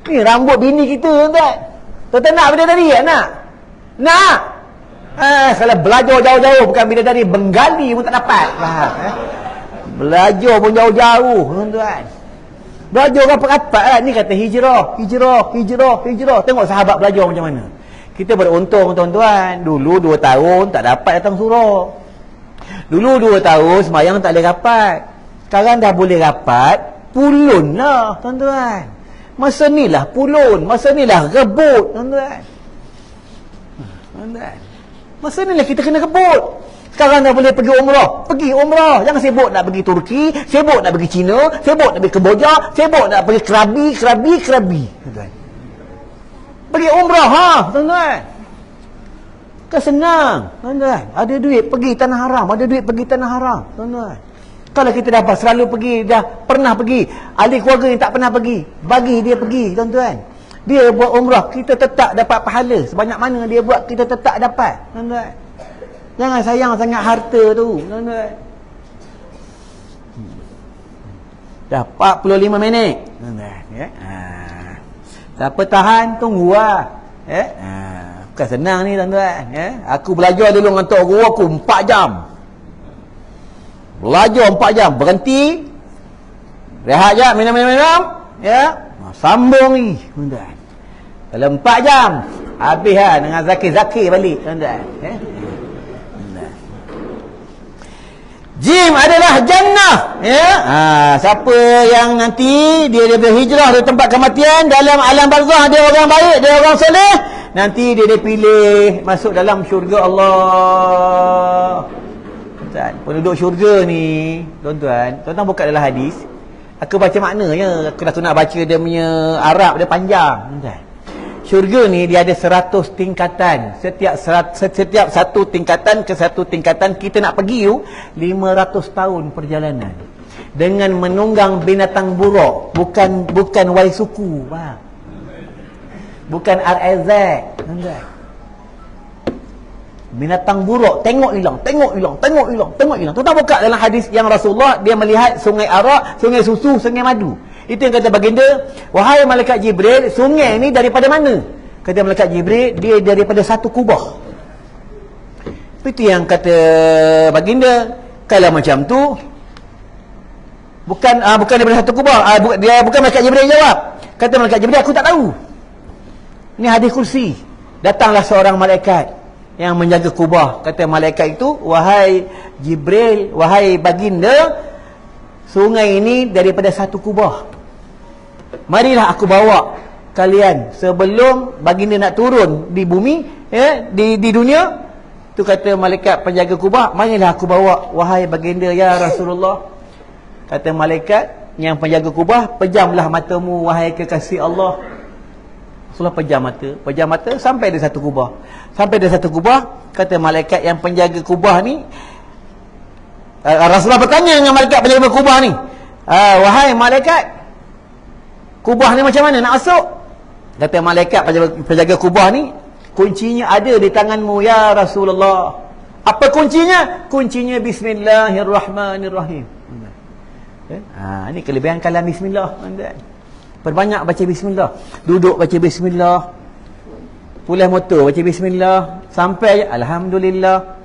Ni rambut bini kita, tuan-tuan. Tuan-tuan nak bidadari, tak nak? Nak? Kalau belajar jauh-jauh, bukan bidadari, Bengali pun tak dapat. Belajar pun jauh-jauh, tuan-tuan. Belajar rapat-rapat lah. Ni kata hijrah, hijrah, hijrah, hijrah. Tengok sahabat belajar macam mana. Kita beruntung, tuan-tuan. Dulu 2 tahun tak dapat datang surau. Dulu 2 tahun semayang tak boleh rapat. Sekarang dah boleh rapat, pulun lah, tuan-tuan. Masa ni lah pulun, masa ni lah rebut, tuan-tuan. Tuan-tuan, masa ni lah kita kena rebut. Sekarang dah boleh pergi umrah. Pergi umrah. Jangan sibuk nak pergi Turki, sibuk nak pergi China, sibuk nak pergi Kemboja, sibuk nak pergi Krabi. Tuan-tuan. Pergi umrah, tuan-tuan. Kan senang, tuan-tuan. Ada duit pergi tanah haram, ada duit pergi tanah haram, tuan-tuan. Kalau kita dapat selalu pergi, dah pernah pergi, ahli keluarga yang tak pernah pergi, bagi dia pergi, tuan-tuan. Dia buat umrah, kita tetap dapat pahala. Sebanyak mana dia buat, kita tetap dapat, tuan-tuan. Jangan sayang sangat harta tu, tuan-tuan. Dah 45 minit, tuan-tuan. Siapa tahan, tunggulah. Bukan senang ni, tuan-tuan. Aku belajar dulu dengan tok guru aku 4 jam. Belajar 4 jam, berhenti, rehat jap, minum. Sambung ni, tuan-tuan. Dalam 4 jam habis dengan zakir-zakir balik, tuan-tuan. Jim adalah jannah, siapa yang nanti dia berhijrah dari tempat kematian, dalam alam barzah dia orang baik, dia orang soleh, nanti dia pilih masuk dalam syurga Allah. Penduduk syurga ni, tuan-tuan buka dalam hadis. Aku baca maknanya, aku dah nak baca dia punya Arab, dia panjang, tuan-tuan. Syurga ni dia ada 100 tingkatan. Setiap satu tingkatan ke satu tingkatan kita nak pergi tu 500 tahun perjalanan. Dengan menunggang binatang buruk, bukan waisuku, faham? Bukan RZ, tuan-tuan. Binatang buruk, tengok hilang. Tuan-tuan buka dalam hadis yang Rasulullah dia melihat sungai arak, sungai susu, sungai madu. Itu yang kata baginda, wahai malaikat Jibril, sungai ni daripada mana? Kata malaikat Jibril, dia daripada satu kubah. Itu yang kata baginda, kalau macam tu bukan daripada satu kubah. Dia bukan malaikat Jibril jawab. Kata malaikat Jibril, aku tak tahu. Ini hadis kursi. Datanglah seorang malaikat yang menjaga kubah. Kata malaikat itu, wahai Jibril, wahai baginda, sungai ini daripada satu kubah. Marilah aku bawa kalian sebelum baginda nak turun di bumi, di dunia. Tu kata malaikat penjaga kubah, marilah aku bawa wahai baginda ya Rasulullah. Kata malaikat yang penjaga kubah, pejamlah matamu wahai kekasih Allah. Rasulullah pejam mata sampai di satu kubah. Sampai di satu kubah, kata malaikat yang penjaga kubah ni, Rasulullah bertanya dengan malaikat penjaga kubah ni, wahai malaikat, kubah ni macam mana nak masuk? Kata malaikat penjaga kubah ni, kuncinya ada di tanganmu ya Rasulullah. Apa kuncinya? Kuncinya Bismillahirrahmanirrahim. Ini kelebihan kalam Bismillah, tuan-tuan. Perbanyak baca Bismillah. Duduk baca Bismillah, pulas motor baca Bismillah, sampai Alhamdulillah.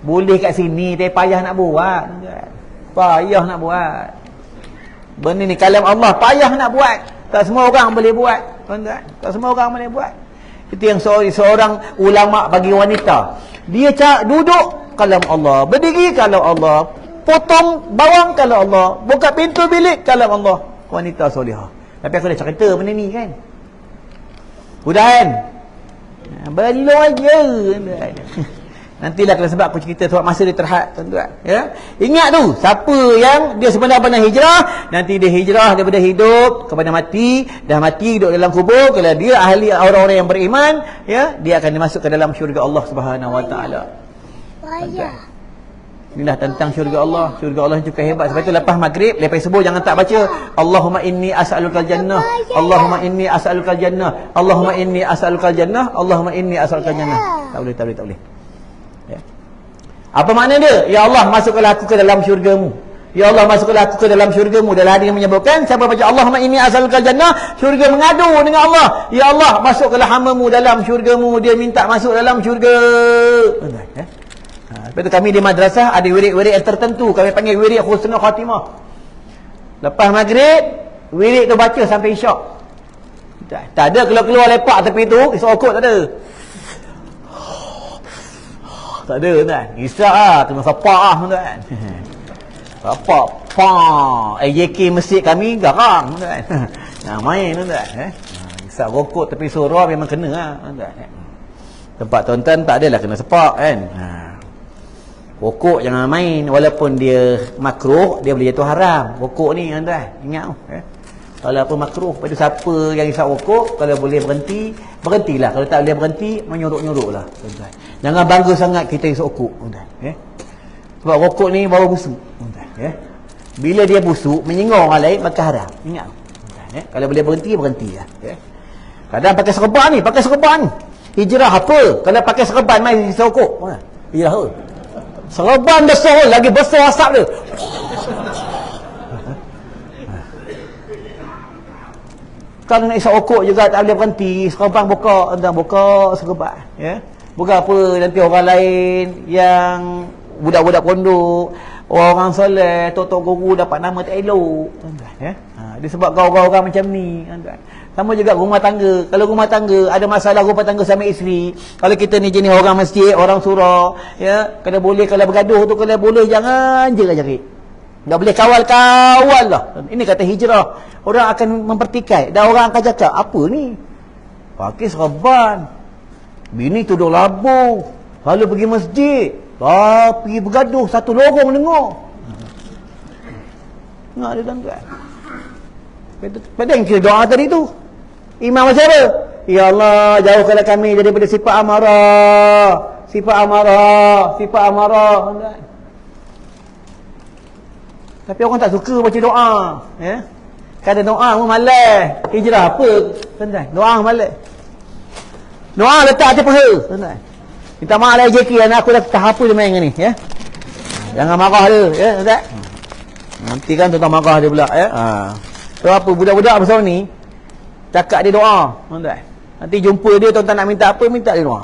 Boleh kat sini, tapi payah nak buat, tuan-tuan. Payah nak buat. Benda ni kalam Allah, payah nak buat. Tak semua orang boleh buat, tuan-tuan. Tak semua orang boleh buat. Itu yang seorang ulama bagi wanita. Dia duduk kalam Allah, berdiri kalam Allah, potong bawang kalam Allah, buka pintu bilik kalam Allah. Wanita solihah. Tapi aku dah cerita benda ni kan. Udah kan? Belum aja. Nantilah kalau sebab aku cerita sebab masa dia terhad, tuan-tuan. Ingat tu, siapa yang dia sebenarnya hijrah, nanti dia hijrah daripada hidup kepada mati, dah mati duduk dalam kubur. Kalau dia ahli orang-orang yang beriman, dia akan dimasukkan dalam syurga Allah Subhanahu Wa Taala. Inilah tentang syurga Allah. Syurga Allah cukup hebat. Sebab itu lepas maghrib, lepas subuh jangan tak baca Allahumma inni as'alukal jannah, Allahumma inni as'alukal jannah, Allahumma inni as'alukal jannah, Allahumma inni as'alukal jannah. Tak boleh. Apa makna dia? Ya Allah, masukkanlah aku ke dalam syurgamu. Ya Allah, masukkanlah aku ke dalam syurgamu. Dalam hadis menyebutkan, siapa baca Allahumma inni as'alukal jannah, syurga mengadu dengan Allah. Ya Allah, masukkanlah hamba-Mu dalam syurgamu. Dia minta masuk dalam syurga. Lepas tu kami di madrasah ada wirid-wirid yang tertentu. Kami panggil wirid husnul khatimah. Lepas maghrib, wirid tu baca sampai isyak. Tak ada keluar-keluar lepak tepi tu, isokot tak ada. Tak ada, tuan. Isyak lah, kena sepak lah, tuan. Sepak, AJK masjid kami garang, tuan. Main, tuan. Isyak rokok tepi surau memang kena lah, tuan. Tempat tuan-tuan tak adalah kena sepak, kan. Rokok jangan main, walaupun dia makruh, dia boleh jatuh haram. Rokok ni, tuan. Ingat tu. Kalau apa makruh pada siapa yang isap rokok, kalau boleh berhenti, berhentilah. Kalau tak boleh berhenti, menyuruk-nyuruklah, tuan-tuan. Jangan bangga sangat kita isap rokok, tuan-tuan, ya. Sebab rokok ni bawa busuk, tuan-tuan, ya. Bila dia busuk, menyinggung orang lain, maka haram. Ingat, tuan-tuan, ya. Kalau boleh berhenti, berhentilah, ya. Kadang pakai serban ni, pakai serban. Hijrah apa? Kalau pakai serban, main isap rokok. Hijrah apa? Serban besar, lagi besar asap dia. Kalau nak isap rokok juga tak boleh berhenti, serban buka, dan buka serban, ya. Bukan apa nanti orang lain yang budak-budak pondok, orang soleh, tok-tok guru dapat nama tak elok, tuan-tuan, ya. Disebabkan orang-orang macam ni, tuan-tuan. Sama juga rumah tangga. Kalau rumah tangga ada masalah rumah tangga sama isteri, kalau kita ni jenis orang masjid, orang surau, ya, kalau boleh, kalau bergaduh tu, kalau boleh jangan jerit-jerit. Tak boleh kawal-kawal lah. Ini kata hijrah. Orang akan mempertikai. Dan orang akan cakap, apa ni? Pakai serban. Bini tudung labu. Lalu pergi masjid. Pergi bergaduh. Satu lorong dengar. Ingat dia tuan-tuan. Pada yang kita doa tadi tu. Imam macam apa? Ya Allah, jauhkanlah kami daripada sifat amarah. Sifat amarah. Sifat amarah. Tuan-tuan. Tapi orang tak suka baca doa, ya. Kadang doa pun malas. Hijrah apa, tuan-tuan? Doa malas. Doa letak atas paha, tuan-tuan. Minta maaf lah JK, anak aku dah tahap apa dia main dengan ni, ya. Jangan marah dia, ya, tuan-tuan. Nanti kan tuan-tuan marah dia pula, ya. So apa, budak-budak besar ni cakap dia doa, tuan-tuan. Nanti jumpa dia, tuan-tuan nak minta apa, minta dia doa.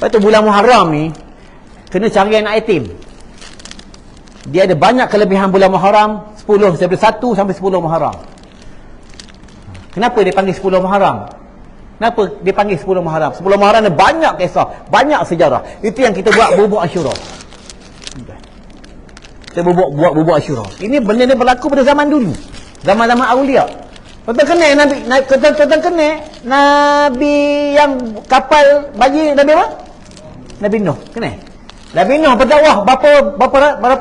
Lepas tu bulan Muharram ni kena cari anak yatim. Dia ada banyak kelebihan bulan Muharram, 10 daripada 1 sampai 10 Muharram. Kenapa dia panggil 10 Muharram? Kenapa dia panggil 10 Muharram? 10 Muharram ada banyak kisah, banyak sejarah. Itu yang kita buat bubuk Asyura. Kita buat bubuk Asyura. Ini benda ni berlaku pada zaman dulu. Zaman-zaman Aulia. Tuan-tuan kenal Nabi yang kapal bayi Nabi apa? Nabi Nuh. Kenal? Nabi Nuh berdakwah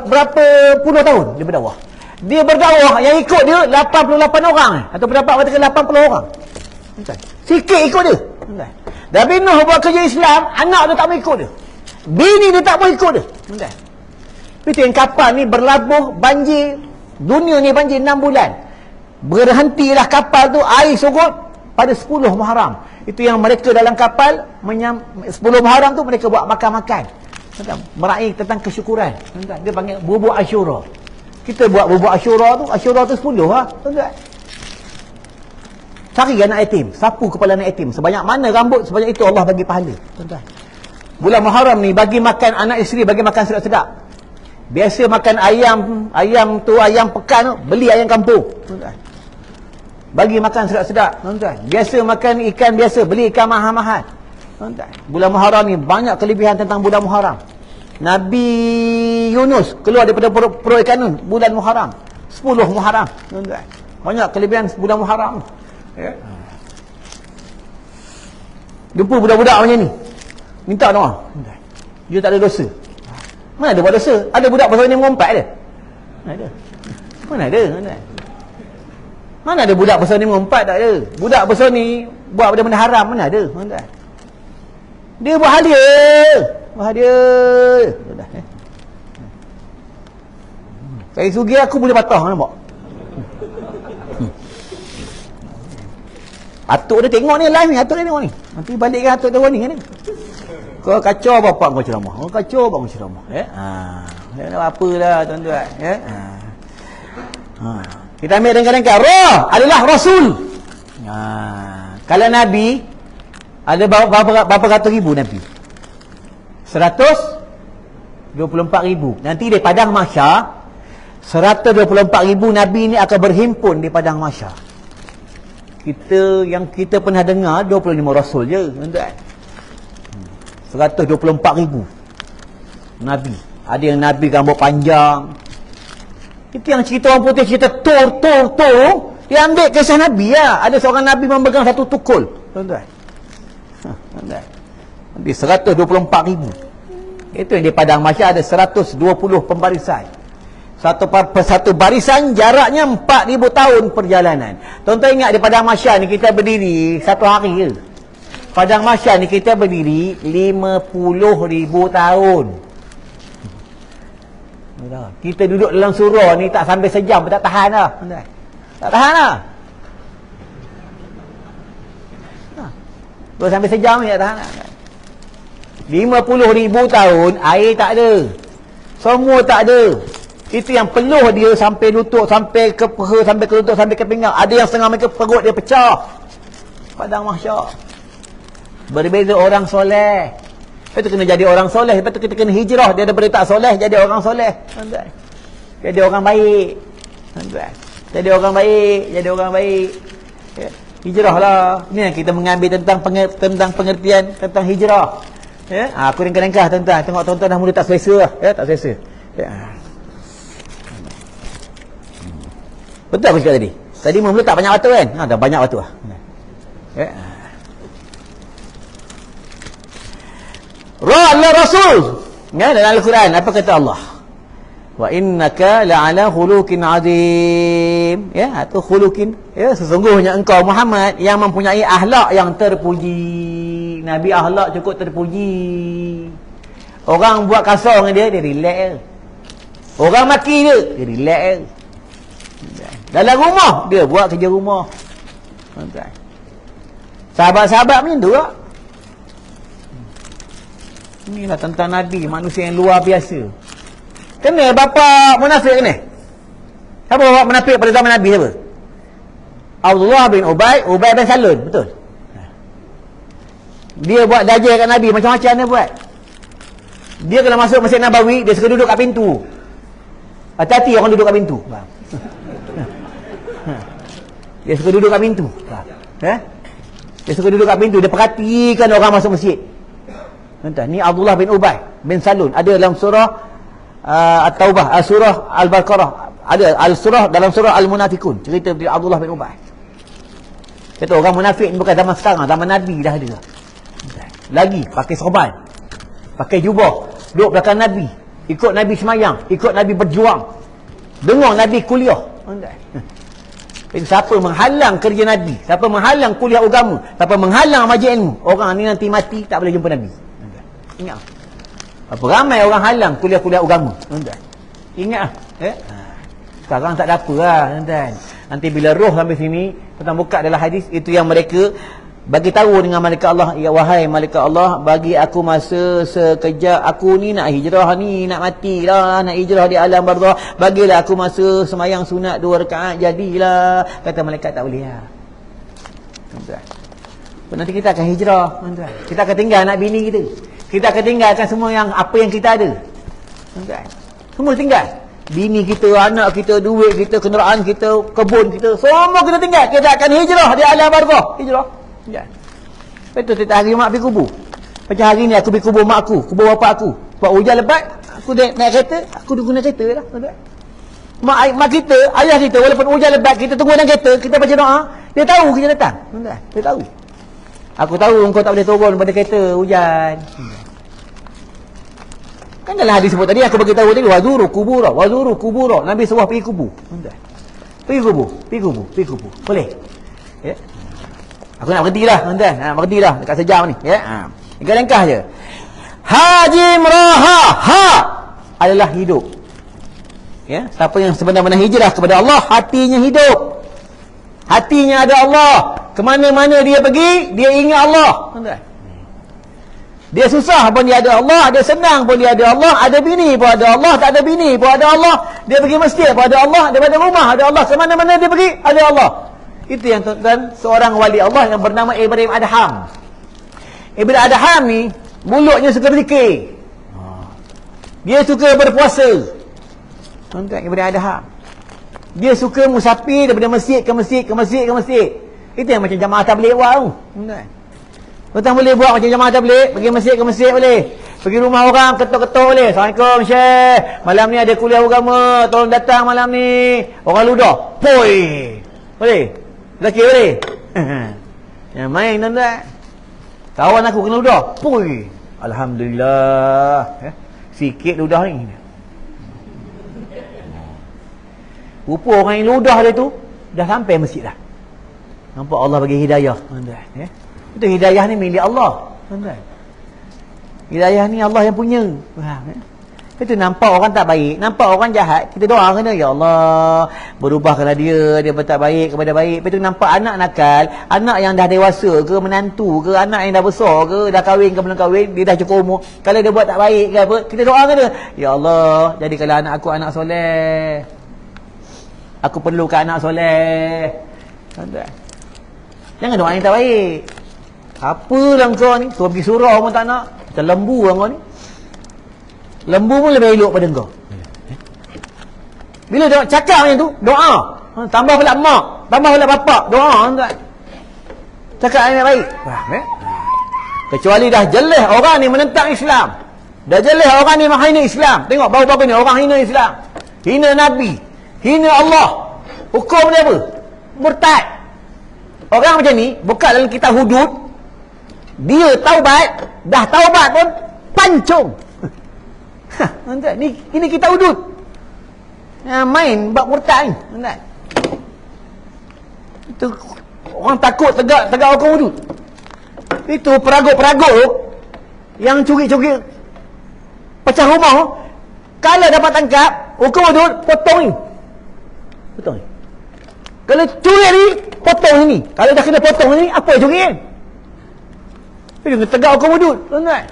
berapa puluh tahun dia berdakwah. Dia berdakwah, yang ikut dia 88 orang. Atau pendapat katakan 80 orang. Sikit ikut dia. Nabi Nuh buat kerja Islam, anak dia tak mau ikut dia. Bini dia tak mau ikut dia. Itu yang kapal ni berlabuh, banjir. Dunia ni banjir 6 bulan. Berhentilah kapal tu, air surut pada 10 Muharram. Itu yang mereka dalam kapal 10 Muharram tu mereka buat makan-makan. Meraih tentang kesyukuran. Dia panggil bubuk Asyura. Kita buat bubuk Asyura tu 10 lah, tuan-tuan. Cari anak yatim, sapu kepala anak yatim. Sebanyak mana rambut, sebanyak itu Allah bagi pahala, tuan-tuan. Bulan Muharram ni bagi makan anak isteri, bagi makan sedap-sedap. Biasa makan ayam pekan tu, beli ayam kampung, tuan-tuan. Bagi makan sedap-sedap, tuan-tuan. Biasa makan ikan biasa, beli ikan mahal-mahal. Bulan Muharram ni banyak kelebihan tentang bulan Muharram. Nabi Yunus keluar daripada perut ikan nun bulan Muharram. 10 Muharram, tuan-tuan. Banyak kelebihan bulan Muharram. Ya. Jumpa budak-budak macam ni, minta doa. Dia tak ada dosa. Mana ada buat dosa? Ada budak pasal ni mengumpat dia? Mana ada? Mana ada? Mana ada budak pasal ni mengumpat? Tak ada. Budak pasal ni buat benda-benda haram, mana ada? Tuan-tuan. Dia buat hadiah. Buat hadiah. Saya sugih aku boleh patah, nampak? Atuk dia tengok ni live ni, atuk dia tengok ni. Nanti balikkan atuk dia ni kan. Kau kacau bapak kau ceramah. Kau kacau bapak kau ceramah. Ya. Apalah tuan-tuan, ya. Kita ambil ringkas-ringkas. Roh adalah rasul. Kalau nabi ada berapa ratus ribu nabi? 124 ribu. Nanti di padang mahsyar 124 ribu nabi ni akan berhimpun di padang mahsyar. Yang kita pernah dengar 25 rasul je, tuan-tuan. 124 ribu nabi. Ada yang nabi rambut panjang. Itu yang cerita orang putih, cerita tur. Dia ambil kisah nabi lah. Ada seorang nabi memegang satu tukul, tuan-tuan. Nanti 124 ribu. Itu yang di padang mahsyar ada 120 pembarisan. Satu barisan jaraknya 4,000 tahun perjalanan. Tuan-tuan ingat di Padang Mahsyar ni kita berdiri satu hari ke? Padang Mahsyar ni kita berdiri 50,000 tahun. Kita duduk dalam surau ni tak sampai sejam pun tak tahan lah. Tak tahan lah. Dua sampai sejam ni tak tahan lah. 50,000 tahun air tak ada. Semua tak ada. Itu yang peluh dia sampai lutut, sampai ke peha, sampai ke lutut, sampai ke pinggang. Ada yang setengah mereka perut dia pecah. Padang Mahsyar. Berbeza orang soleh. Lepas tu kena jadi orang soleh. Lepas tu kita kena hijrah. Dia daripada tak soleh jadi orang soleh. Jadi orang baik. Jadi orang baik. Jadi orang baik. Hijrah lah. Ini yang kita mengambil tentang pengertian tentang hijrah. Aku ringkas-ringkas tuan-tuan. Tengok tuan-tuan dah mula tak selesa lah. Tak selesa. Betul apa cakap tadi? Tadi mula tak banyak batu kan? Dah banyak batu lah. Ra'ala Rasul. Dalam Al-Quran apa kata Allah? Wa innaka la'ala khuluqin azim. Atau khuluqin. Sesungguhnya engkau Muhammad yang mempunyai akhlak yang terpuji. Nabi akhlak cukup terpuji. Orang buat kasar dengan dia relax. Orang maki dia relax. Dalam rumah dia buat kerja rumah. Sahabat-sahabat macam tu tak? Inilah tentang Nabi, manusia yang luar biasa. Kena bapa munafik kena. Siapa bapa munafik pada zaman Nabi siapa? Abdullah bin Ubay bin Salul, betul. Dia buat dajal kat Nabi, macam-macam dia buat. Dia kalau masuk Masjid Nabawi, dia suka duduk kat pintu. Hati-hati orang duduk kat pintu. Dia suka duduk kat pintu. Dia suka duduk kat pintu, dia perhatikan orang masuk masjid. Ni Abdullah bin Ubay bin Salul. Ada dalam surah At-Taubah, surah Al-Baqarah. Ada surah dalam surah Al-Munafikun. Cerita tentang Abdullah bin Ubay. Kata orang munafik ni bukan zaman sekarang, zaman Nabi dah ada. Lagi pakai sorban, pakai jubah, duduk belakang Nabi, ikut Nabi semayang, ikut Nabi berjuang, dengar Nabi kuliah. Siapa menghalang kerja Nabi, siapa menghalang kuliah agama, siapa menghalang majlis ilmu, orang ni nanti mati tak boleh jumpa Nabi. Ingat. Apa ramai orang halang kuliah-kuliah agama. Ingat. Sekarang tak ada apa lah, tuan-tuan. Nanti bila roh sampai sini, tuan buka dalam hadis, itu yang mereka bagi tahu dengan malaikat Allah, ya wahai malaikat Allah, bagi aku masa sekejap, aku ni nak hijrah ni, nak mati lah, nak hijrah di alam barzah, bagilah aku masa semayang sunat 2 rakaat, jadilah. Kata malaikat tak boleh lah. Nanti kita akan hijrah, tuan-tuan. Kita akan tinggal anak bini kita. Kita akan tinggalkan semua yang apa yang kita ada. Tuan-tuan. Semua tinggal. Bini kita, anak kita, duit kita, kenderaan kita, kebun kita, semua kita tinggal. Kita akan hijrah di alam barzah. Hijrah. Ya. Betul setiap hari mak pergi kubur. Macam hari ni aku pergi kubur mak aku, kubur bapak aku. Buat hujan lebat, aku naik kereta, aku guna kereta lah. Mak kita, ayah kita, walaupun hujan lebat, kita tunggu dalam kereta, kita baca doa, dia tahu kita datang. Dia tahu. Aku tahu engkau tak boleh turun pada kereta hujan. Kan dalam hadis sebut tadi, aku bagi tahu tadi, wazuru kubura. Nabi suruh pergi kubur. Pergi kubur. Boleh? Ya. Aku nak berhenti lah, tuan-tuan. Nak berhenti lah dekat sejam ni. Ya. Ringkas je. Haji Meraha adalah hidup. Ya. Siapa yang sebenar-benar hijrah kepada Allah, hatinya hidup. Hatinya ada Allah. Kemana-mana dia pergi, dia ingat Allah. Tuan-tuan. Dia susah pun dia ada Allah, dia senang pun dia ada Allah, ada bini pun ada Allah, tak ada bini pun ada Allah, dia pergi masjid pun ada Allah, daripada rumah ada Allah, kemana-mana dia pergi ada Allah. Itu yang tuan-tuan, seorang wali Allah yang bernama Ibrahim Adham. Ibrahim Adham ni mulutnya suka berzikir. Dia suka berpuasa. Tuan-tuan, Ibrahim Adham. Dia suka musafir daripada masjid ke masjid. Itu yang macam jamaah tabligh buat tu. Tuan-tuan. Tuan boleh buat macam jamaah tabligh, pergi masjid ke masjid boleh. Pergi rumah orang, ketuk-ketuk boleh. Assalamualaikum Syekh, malam ni ada kuliah agama, tolong datang malam ni. Orang ludah, poi. Boleh? Lelaki boleh? Yang main tuan-tuan. Kawan aku kena ludah, poi. Alhamdulillah. Sikit ludah ni. Rupa orang yang ludah dia tu dah sampai masjid dah. Nampak Allah bagi hidayah, tuan-tuan, ya. Itu hidayah ni milik Allah, tuan-tuan. Hidayah ni Allah yang punya. Faham, ya? Itu nampak orang tak baik, nampak orang jahat, kita doa kena, ya Allah, berubahkanlah dia tak baik kepada baik. Lepas tu nampak anak nakal, anak yang dah dewasa ke, menantu ke, anak yang dah besar ke, dah kahwin ke belum kahwin, dia dah cukup umur, kalau dia buat tak baik ke apa, kita doa kena, ya Allah, jadikanlah anak aku anak soleh. Aku perlukan anak soleh. Jangan doa yang tak baik. Apalah kau ni, kau pergi surau pun tak nak, macam lembu lah kau ni. Lembu pun lebih elok pada kau. Bila doa cakap macam tu, doa. Tambah pula mak, tambah pula bapak, doa, tuan. Cakap yang baik. Faham, eh? Kecuali dah jelas orang ni menentang Islam. Dah jelas orang ni menghina Islam. Tengok baru-baru ni orang hina Islam. Hina Nabi, hina Allah. Hukum dia apa? Murtad. Orang macam ni, buka dalam kitab hudud, dia taubat, dah taubat pun pancung. Ini kita hudud. Main bab murtad ni. Itu orang takut tegak hukum hudud. Itu peragut-peragut yang curi-curi pecah rumah, kalau dapat tangkap hukum hudud, potong ni. Potong ni. Kalau curi ni, potong ni. Kalau dah kena potong ni, apa yang curi kan? Dia tegak hukum hudud, tuan-tuan.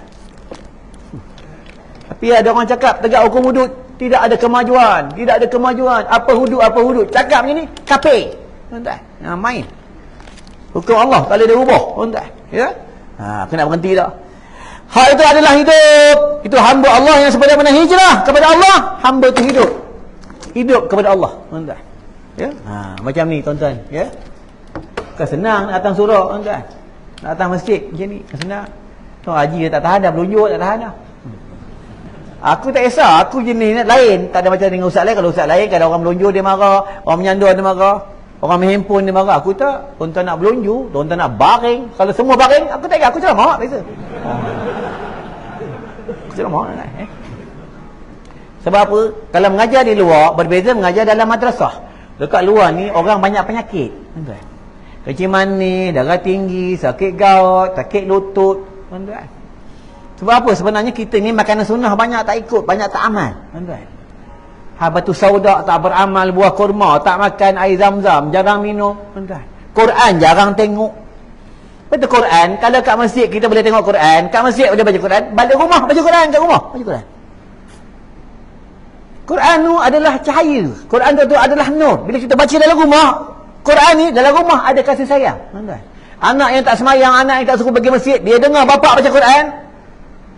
Tapi ada orang cakap tegak hukum hudud, tidak ada kemajuan, tidak ada kemajuan. Apa hudud. Cakap macam ni, kafir. Tuan-tuan, main. Hukum Allah kalau dia ubah, tuan-tuan. Ya? Kena berhenti tak? Hak itu adalah hidup. Itu hamba Allah yang sebenarnya hijrah kepada Allah, hamba itu hidup. Hidup kepada Allah, tuan-tuan. Ya? Macam ni, tuan-tuan, ya? Bukan senang nak datang surau, tuan-tuan. Nak datang masjid macam ni, senang. Tuan haji dia tak tahan dah, berunjuk tak tahan dah. Aku tak kisah, aku jenis lain. Tak ada macam dengan ustaz lain. Kalau ustaz lain, kalau orang melunjur dia marah, orang menyandur dia marah, orang main handphone dia marah. Aku tak. Tuan-tuan nak belunjur, tuan-tuan nak baring. Kalau semua baring, aku tak kira. Aku ceramah biasa. Aku ceramah lah. Sebab apa? Kalau mengajar di luar, berbeza mengajar dalam madrasah. Dekat luar ni, orang banyak penyakit. Kencing manis, darah tinggi, sakit gout, sakit lutut. Tuan-tuan. Sebab apa? Sebenarnya kita ni makanan sunnah banyak tak ikut, banyak tak amal. Tuan-tuan. Habatus sauda tak beramal, buah kurma tak makan, air zam-zam jarang minum. Tuan-tuan. Quran jarang tengok. Betul Quran, kalau kat masjid kita boleh tengok Quran, kat masjid boleh baca Quran, balik rumah baca Quran, kat rumah baca Quran. Quran tu adalah cahaya. Quran tu adalah nur. Bila kita baca dalam rumah, Quran ni dalam rumah ada kasih sayang. Tuan-tuan. Anak yang tak semayang, anak yang tak suka pergi masjid, dia dengar bapak baca Quran,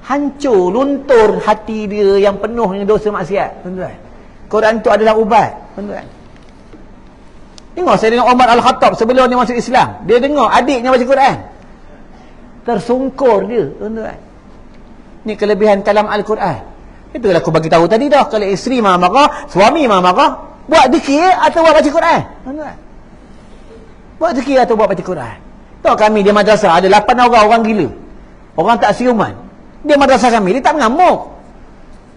hancur, luntur hati dia yang penuh dengan dosa maksiat. Tuan-tuan. Quran tu adalah ubat. Tuan-tuan. Tengok Sayyidina Umar Al-Khattab sebelum dia masuk Islam, dia dengar adiknya baca Quran, tersungkur dia. Tuan-tuan. Ni kelebihan kalam Al-Quran. Itulah aku bagi tahu tadi dah. Kalau isteri marah, suami marah, buat zikir atau buat baca Quran. Tuan-tuan. Buat zikir atau buat baca Quran. Tahu kami di madrasah ada 8 orang gila. Orang tak siuman. Dia madrasah kami, dia tak mengamuk.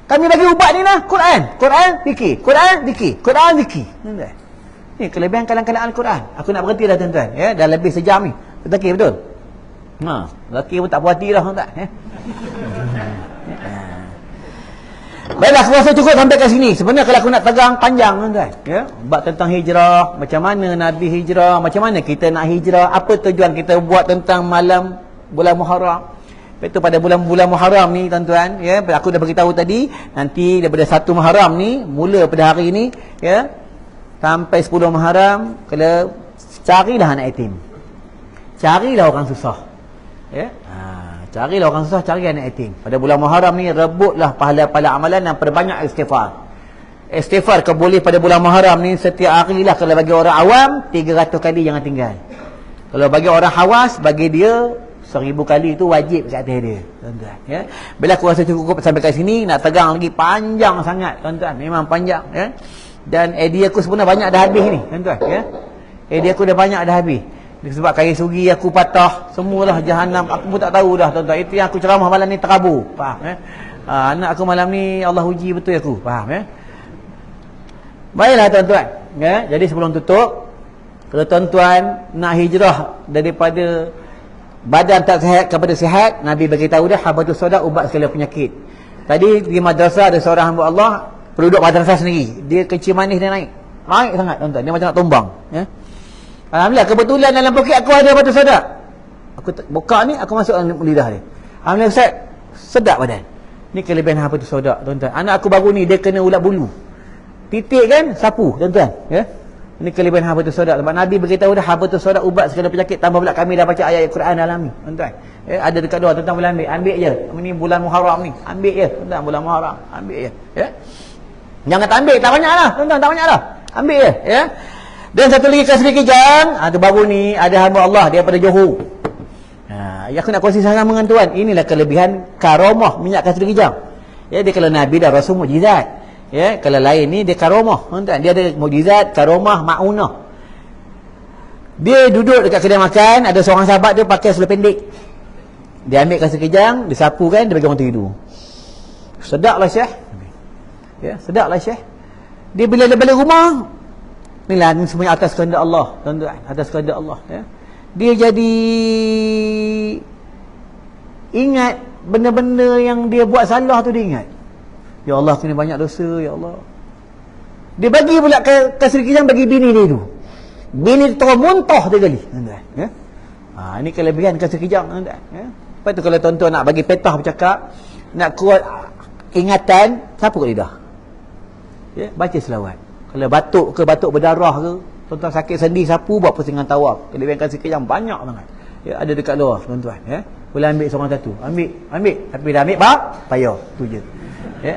Kami bagi ubat ni lah, Quran, zikir, Quran, zikir, Quran, zikir. Ni kelebihan kalang-kalang Al-Quran. Aku nak berhenti dah, tuan-tuan. Ya, dah lebih sejam ni. Betul, betul. Lelaki pun tak puas hati dah, tuan-tuan. Baiklah, aku rasa cukup sampai kat sini. Sebenarnya kalau aku nak tegang panjang, tuan-tuan. Ya, bab tentang hijrah, macam mana Nabi hijrah, macam mana kita nak hijrah, apa tujuan kita buat tentang malam bulan Muharram. Itu pada bulan-bulan Muharram ni, tuan-tuan, ya, aku dah beritahu tadi, nanti daripada 1 Muharram ni, mula pada hari ni, ya, sampai 10 Muharram, kalau carilah anak yatim. Carilah orang susah. Ya. Carilah orang susah, cari anak yatim. Pada bulan Muharram ni, rebutlah pahala-pahala amalan dan perbanyak istighfar. Istighfar kau boleh pada bulan Muharram ni setiap hari lah. Kalau bagi orang awam 300 kali jangan tinggal. Kalau bagi orang hawas, bagi dia 1000 kali itu wajib kat atas dia, tuan-tuan, ya. Bila aku rasa cukup sampai kat sini, nak tegang lagi panjang sangat, tuan-tuan. Memang panjang, ya. Dan idea aku sebenarnya banyak dah habis ni, tuan-tuan, ya. Idea aku dah banyak dah habis. Sebab kayu sugi aku patah, semualah jahanam, aku pun tak tahu dah, tuan-tuan. Itu yang aku ceramah malam ni terkabur, faham, ya. Anak aku malam ni Allah uji betul aku, faham, ya. Baiklah, tuan-tuan. ya. Jadi sebelum tutup, kalau tuan-tuan nak hijrah daripada badan tak sihat kepada sihat, Nabi beritahu dah habatus sauda ubat segala penyakit. Tadi di madrasah ada seorang hamba Allah penduduk madrasah sendiri, dia kencing manis dia naik sangat tuan-tuan, dia macam nak tumbang, ya. Alhamdulillah kebetulan dalam poket aku ada habatus sauda, aku buka ni, aku masuk dalam lidah dia. Alhamdulillah Ustaz, sedap badan. Ni kelebihan habatus sauda tuan-tuan. Anak aku baru ni dia kena ulat bulu, titik kan, sapu tuan-tuan, ya. Ini kelebihan habatus sauda. Sebab Nabi beritahu dah habatus sauda ubat segala penyakit. Tambah pula kami dah baca ayat Quran dalam ni tuan-tuan, ya, ada dekat luar tuan-tuan boleh ambil je. Ini bulan Muharram ni, ambil je tuan-tuan, bulan Muharram ambil je, ya. Jangan tak ambil, tak banyaklah tuan-tuan, tak banyaklah, ambil je, ya. Dan satu lagi kasri kijang, tu baru ni ada hamba Allah daripada Johor. Aku nak kongsi sama dengan tuan, inilah kelebihan karomah minyak kasri kijang, ya. Dia kalau Nabi dah rasul mukjizat, ya. Kalau lain ni dia karomah tuan-tuan, dia ada mukjizat, karomah, maunah. Dia duduk dekat kedai makan, ada seorang sahabat dia pakai seluar pendek, dia ambil kasri kijang, dia sapu kan, dia bagi orang tidur. Sedaplah Syekh, ya, sedaplah Syekh. Dia bila dia balik rumah, inilah ni semuanya atas kehendak Allah tuan-tuan, atas kehendak Allah, ya. Dia jadi ingat benda-benda yang dia buat salah tu, dia ingat, ya Allah kena banyak dosa, ya Allah. Dia bagi pula kasri kijang bagi bini dia tu. Bini terus muntah 3 kali tuan-tuan, ya. Ini kelebihan kasri kijang tuan-tuan, ya. Lepas tu kalau tuan-tuan nak bagi petah bercakap, nak kuat ingatan, sapu kat lidah, ya, baca selawat. Kalau batuk ke, batuk berdarah ke, tuan-tuan sakit sendi, sapu, buat pusingan tawaf. Kelebihan kasri kijang banyak sangat, ya, ada dekat luar tuan-tuan, ya. Boleh ambil seorang satu, ambil, tapi dah ambil payah tu je, ya.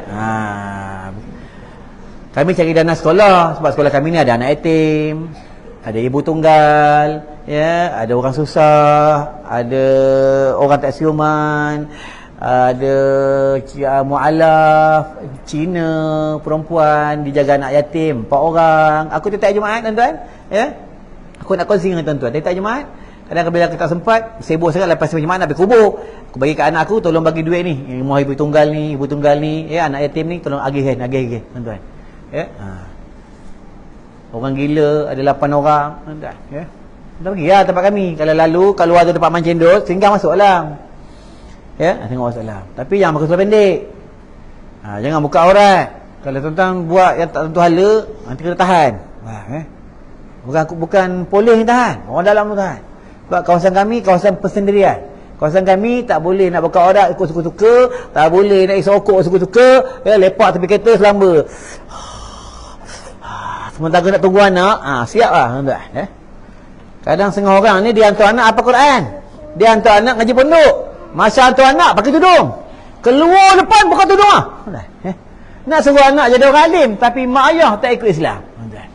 Kami cari dana sekolah, sebab sekolah kami ni ada anak yatim, ada ibu tunggal, ya, ada orang susah, ada orang tak siuman, ada mu'alaf, Cina, perempuan dijaga anak yatim 4 orang. Aku tiap Jumaat tuan-tuan, ya, aku nak kongsi dengan tuan-tuan tiap Jumaat. Kadang bila aku tak sempat, sibuk sangat lepas Jumaat nak pergi kubur, aku bagi kat anak aku, tolong bagi duit ni, rumah ibu tunggal ni, ya, anak yatim ni, tolong agih tuan-tuan, ya. Orang gila ada 8 orang tuan-tuan, ya. Kita pergi lah tempat kami. Kalau lalu, kalau ada tempat mancing dut, singgah masuk dalam, ya, tengok masalah. Tapi yang pakai seluar pendek, jangan buka aurat. Kalau tuan-tuan buat yang tak tentu hala, nanti kena tahan, bukan polis yang tahan, orang dalam tu tahan. Sebab kawasan kami kawasan persendirian. Kawasan kami tak boleh nak buka aurat ikut suka-suka, tak boleh nak isi rokok suka-suka, ya, lepak tepi kereta selamba. Sementara nak tunggu anak, siap lah tuan-tuan, ya. Kadang setengah orang ni dia hantar anak apa Quran, dia hantar anak ngaji pondok, masa hantar anak pakai tudung, keluar depan buka tudung nak suruh anak jadi orang alim, tapi mak ayah tak ikut Islam tuan-tuan.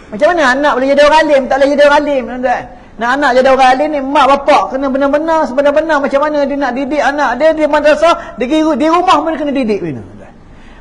Macam mana anak boleh jadi orang alim, tak boleh jadi orang alim tuan-tuan. Nak anak jadi orang alim ni, mak bapak kena benar-benar sebenar-benar macam mana dia nak didik anak dia di madrasah, di rumah pun kena didik tuan-tuan.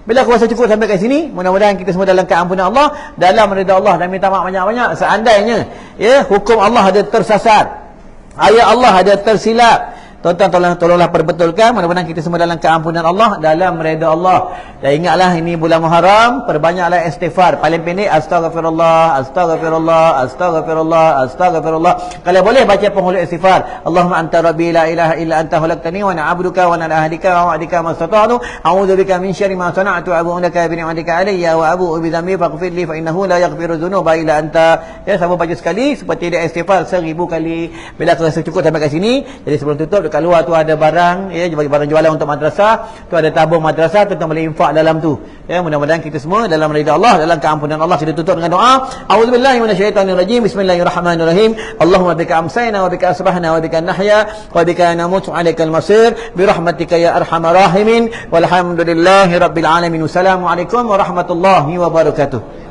Bila aku rasa cukup sampai kat sini, mudah-mudahan kita semua dalam keampunan Allah, dalam redha Allah, dan minta maaf banyak-banyak. Seandainya, ya, hukum Allah ada tersasar, ayat Allah ada tersilap, tuan-tuan tolonglah perbetulkan. Mudah-mudahan kita semua dalam keampunan Allah, dalam redha Allah. Dan ingatlah ini bulan Muharram, perbanyaklah istighfar. Paling pendek astaghfirullah, astaghfirullah, astaghfirullah, astaghfirullah. Kalau boleh baca penghulu istighfar. Allahumma anta rabbi la ilaha illa anta khalaqtani wa ana abduka wa ana ahdika wa wa'dika mastata'tu. A'udzubika min syarri ma sana'tu wa abu'u laka bi ni'matika alayya wa abu'u bi dhanbi faghfir li fa innahu la yaghfiru dzunuba illa anta. Ya, sama baca sekali seperti dia istighfar 1000 kali. Bila aku rasa cukup sampai kat sini, jadi sebelum tutup dekat luar tu ada barang, ya, bagi barang jualan untuk madrasah, tu ada tabung madrasah, tuan-tuan boleh infak dalam tu, ya. Mudah-mudahan kita semua dalam ridha Allah, dalam keampunan Allah. Kita tutup dengan doa. A'udzubillahi minasyaitonirrajim. Bismillahirrahmanirrahim. Allahumma bika amsayna wa bika asbahna wa bika nahya wa bika namutu 'alaikal masir bi rahmatika ya arhamar rahimin walhamdulillahi rabbil alamin. Wassalamualaikum warahmatullahi wabarakatuh.